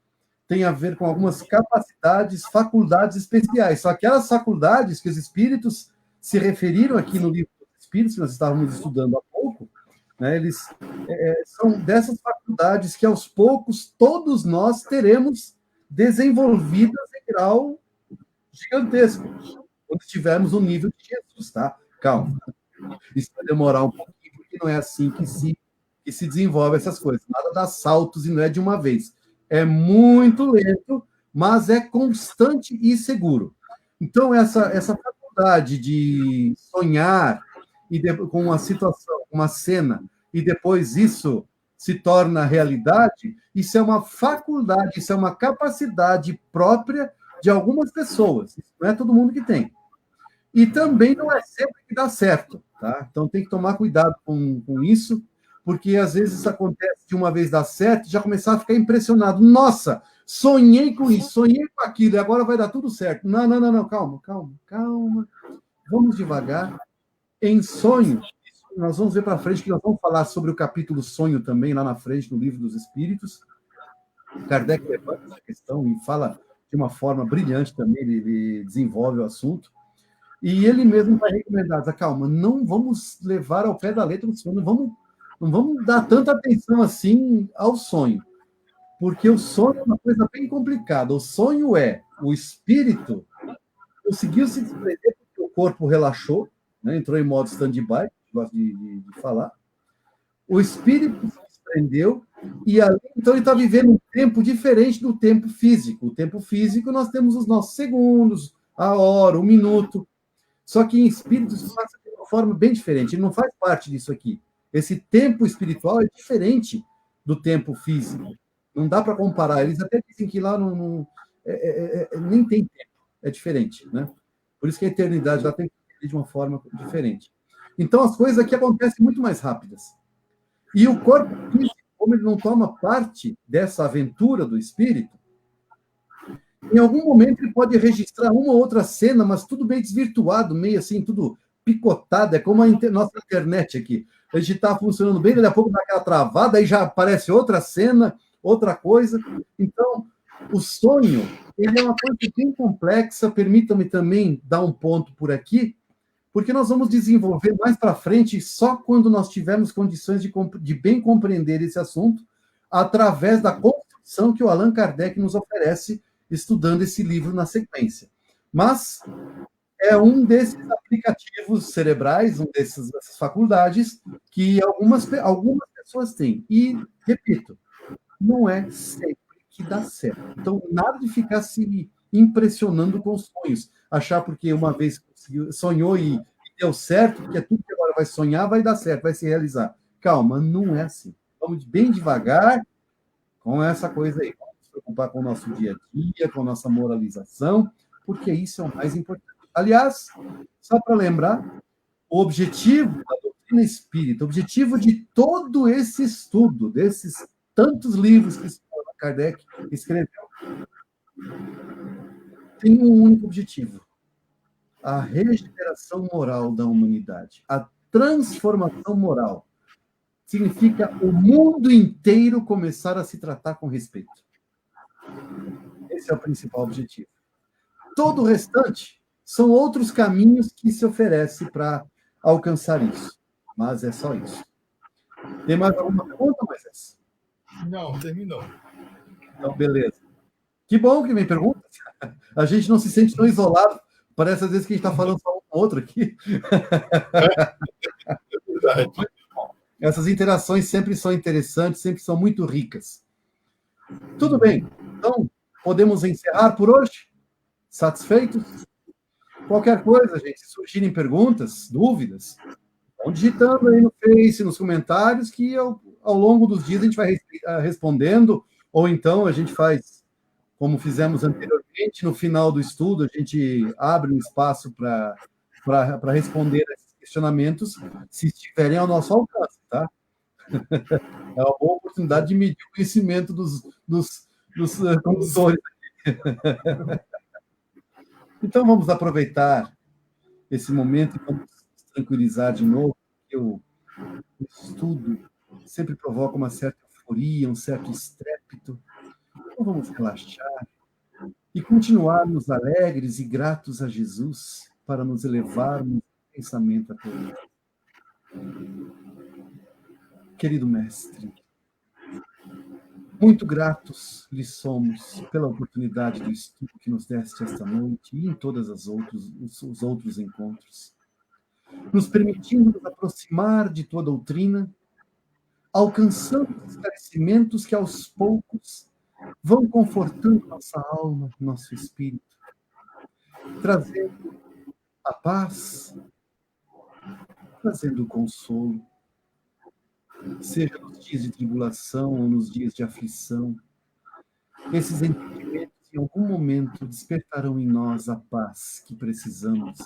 tem a ver com algumas capacidades, faculdades especiais. São aquelas faculdades que os espíritos se referiram aqui no livro dos Espíritos, que nós estávamos estudando há pouco, né? São dessas faculdades que, aos poucos, todos nós teremos desenvolvidas em grau gigantesco, quando estivermos no nível de Jesus, tá? Calma. Isso vai demorar um pouquinho, porque não é assim que se desenvolve essas coisas. Nada dá saltos e não é de uma vez. É muito lento, mas é constante e seguro. Então, essa faculdade de sonhar com uma situação, uma cena, e depois isso se torna realidade, isso é uma faculdade, isso é uma capacidade própria de algumas pessoas. Isso não é todo mundo que tem. E também não é sempre que dá certo, tá? Então tem que tomar cuidado com isso, porque às vezes isso acontece de uma vez dar certo e já começar a ficar impressionado. Nossa, sonhei com isso, sonhei com aquilo, e agora vai dar tudo certo. Não, não, não, não, calma, calma, calma. Vamos devagar. Em sonho, nós vamos ver para frente que nós vamos falar sobre o capítulo sonho também, lá na frente, no Livro dos Espíritos. Kardec levanta essa questão e fala de uma forma brilhante também, ele desenvolve o assunto. E ele mesmo vai recomendar, calma, não vamos levar ao pé da letra do sonho, não vamos dar tanta atenção assim ao sonho, porque o sonho é uma coisa bem complicada. O sonho é o espírito conseguiu se desprender porque o corpo relaxou, né, entrou em modo stand-by, gosto de falar. O espírito se desprendeu e ali, então ele está vivendo um tempo diferente do tempo físico. O tempo físico nós temos os nossos segundos, a hora, o minuto. Só que em espírito isso passa de uma forma bem diferente. Ele não faz parte disso aqui. Esse tempo espiritual é diferente do tempo físico. Não dá para comparar. Eles até dizem que lá nem tem tempo. É diferente, né? Por isso que a eternidade lá tem que ser de uma forma diferente. Então as coisas aqui acontecem muito mais rápidas. E o corpo físico, como ele não toma parte dessa aventura do espírito, em algum momento ele pode registrar uma ou outra cena, mas tudo bem desvirtuado, meio assim, tudo picotado. É como a nossa internet aqui. A gente está funcionando bem, daqui a pouco dá aquela travada, aí já aparece outra cena, outra coisa. Então, o sonho, ele é uma coisa bem complexa. Permita-me também dar um ponto por aqui, porque nós vamos desenvolver mais para frente só quando nós tivermos condições de bem compreender esse assunto, através da construção que o Allan Kardec nos oferece, estudando esse livro na sequência. Mas é um desses aplicativos cerebrais, dessas faculdades, que algumas pessoas têm. E, repito, não é sempre que dá certo. Então, nada de ficar se impressionando com sonhos. Achar porque uma vez sonhou e deu certo, porque tudo que agora vai sonhar vai dar certo, vai se realizar. Calma, não é assim. Vamos bem devagar com essa coisa aí. Vamos nos preocupar com o nosso dia a dia, com a nossa moralização, porque isso é o mais importante. Aliás, só para lembrar, o objetivo da doutrina espírita, o objetivo de todo esse estudo, desses tantos livros que Kardec escreveu, tem um único objetivo: a regeneração moral da humanidade, a transformação moral. Significa o mundo inteiro começar a se tratar com respeito. Esse é o principal objetivo. Todo o restante são outros caminhos que se oferecem para alcançar isso. Mas é só isso. Tem mais alguma pergunta, Moisés? Não, terminou. Então, beleza. Que bom que me pergunta. A gente não se sente tão isolado. Parece às vezes que a gente está falando só um com o outro aqui. É verdade. Essas interações sempre são interessantes, sempre são muito ricas. Tudo bem. Então, podemos encerrar por hoje? Satisfeitos? Qualquer coisa, gente, se surgirem perguntas, dúvidas, vão digitando aí no Face, nos comentários, que ao longo dos dias a gente vai respondendo, ou então a gente faz, como fizemos anteriormente, no final do estudo, a gente abre um espaço para responder esses questionamentos, se estiverem ao nosso alcance, tá? É uma boa oportunidade de medir o conhecimento dos condutores. Então, vamos aproveitar esse momento e vamos nos tranquilizar de novo, porque o estudo sempre provoca uma certa euforia, um certo estrépito. Então, vamos relaxar e continuarmos alegres e gratos a Jesus para nos elevarmos no pensamento até ele. Querido Mestre, Muito gratos lhe somos pela oportunidade do estudo que nos deste esta noite e em todos os outros encontros, nos permitindo nos aproximar de tua doutrina, alcançando os esclarecimentos que aos poucos vão confortando nossa alma, nosso espírito, trazendo a paz, trazendo o consolo, seja nos dias de tribulação ou nos dias de aflição. Esses entendimentos, em algum momento, despertarão em nós a paz que precisamos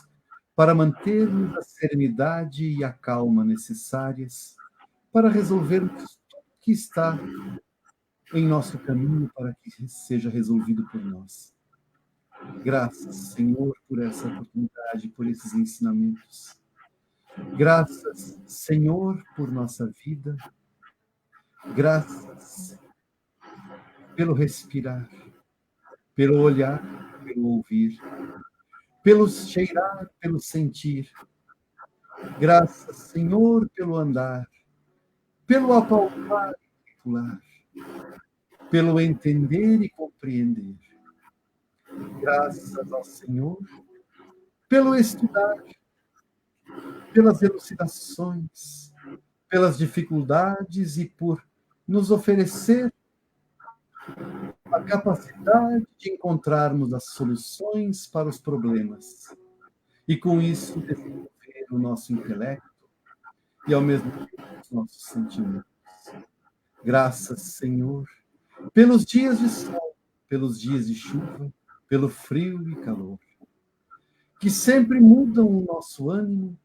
para mantermos a serenidade e a calma necessárias para resolvermos tudo que está em nosso caminho para que seja resolvido por nós. Graças, Senhor, por essa oportunidade, por esses ensinamentos. Graças, Senhor, por nossa vida. Graças pelo respirar, pelo olhar, pelo ouvir, pelo cheirar, pelo sentir. Graças, Senhor, pelo andar, pelo apalpar e manipular, pelo entender e compreender. Graças ao Senhor pelo estudar, pelas elucidações, pelas dificuldades e por nos oferecer a capacidade de encontrarmos as soluções para os problemas e, com isso, desenvolver o nosso intelecto e, ao mesmo tempo, os nossos sentimentos. Graças, Senhor, pelos dias de sol, pelos dias de chuva, pelo frio e calor, que sempre mudam o nosso ânimo,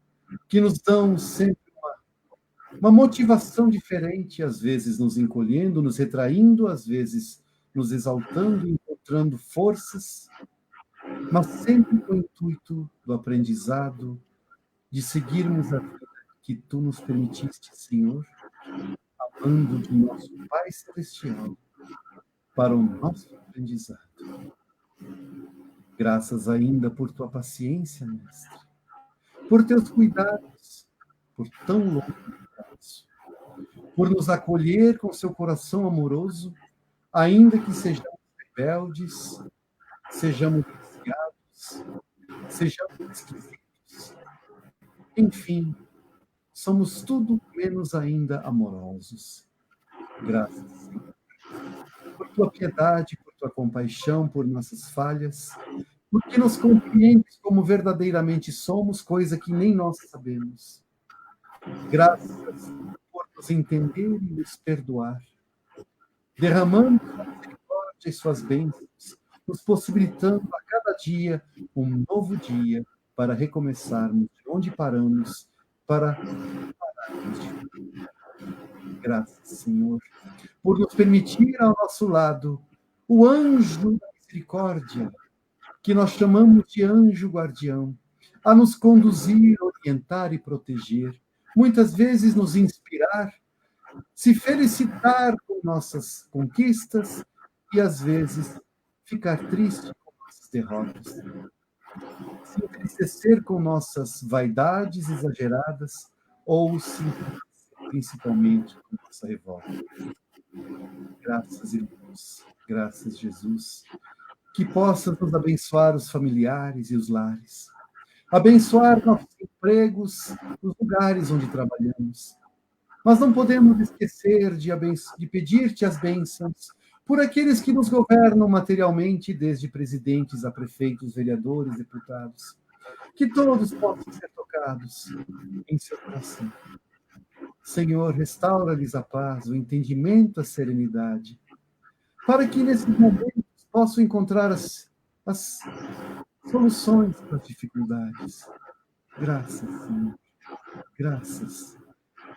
que nos dão sempre uma motivação diferente, às vezes nos encolhendo, nos retraindo, às vezes nos exaltando, encontrando forças, mas sempre com o intuito do aprendizado, de seguirmos a vida que tu nos permitiste, Senhor, amando de nosso Pai Celestial, para o nosso aprendizado. Graças ainda por tua paciência, Mestre, por teus cuidados, por tão longo prazo, por nos acolher com seu coração amoroso, ainda que sejamos rebeldes, sejamos viciados, sejamos esquisitos. Enfim, somos tudo menos ainda amorosos. Graças, Senhor, por tua piedade, por tua compaixão, por nossas falhas, porque nos compreendes como verdadeiramente somos, coisa que nem nós sabemos. Graças por nos entender e nos perdoar, derramando sua misericórdia e suas bênçãos, nos possibilitando a cada dia um novo dia para recomeçarmos de onde paramos, para pararmos de novo. Graças, Senhor, por nos permitir ao nosso lado o anjo da misericórdia, que nós chamamos de anjo guardião, a nos conduzir, orientar e proteger, muitas vezes nos inspirar, se felicitar com nossas conquistas e, às vezes, ficar triste com nossas derrotas, se entristecer com nossas vaidades exageradas ou se entristecer principalmente com nossa revolta. Graças, irmãos, graças, Jesus, que possa nos abençoar os familiares e os lares, abençoar nossos empregos, os lugares onde trabalhamos. Mas não podemos esquecer de pedir-te as bênçãos por aqueles que nos governam materialmente, desde presidentes a prefeitos, vereadores, deputados. Que todos possam ser tocados em seu coração. Senhor, restaura-lhes a paz, o entendimento, a serenidade, para que nesses momentos possam encontrar as soluções para as dificuldades. Graças, Senhor. Graças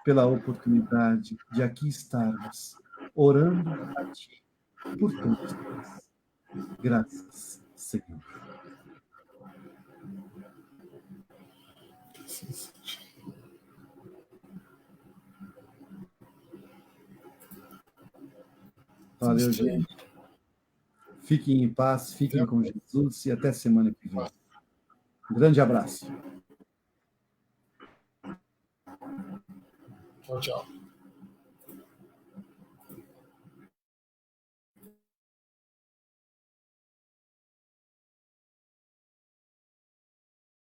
pela oportunidade de aqui estarmos, orando a Ti por todos nós. Graças, Senhor. Valeu, gente. Fiquem em paz, fiquem com Jesus e até semana que vem. Um grande abraço. Tchau, tchau.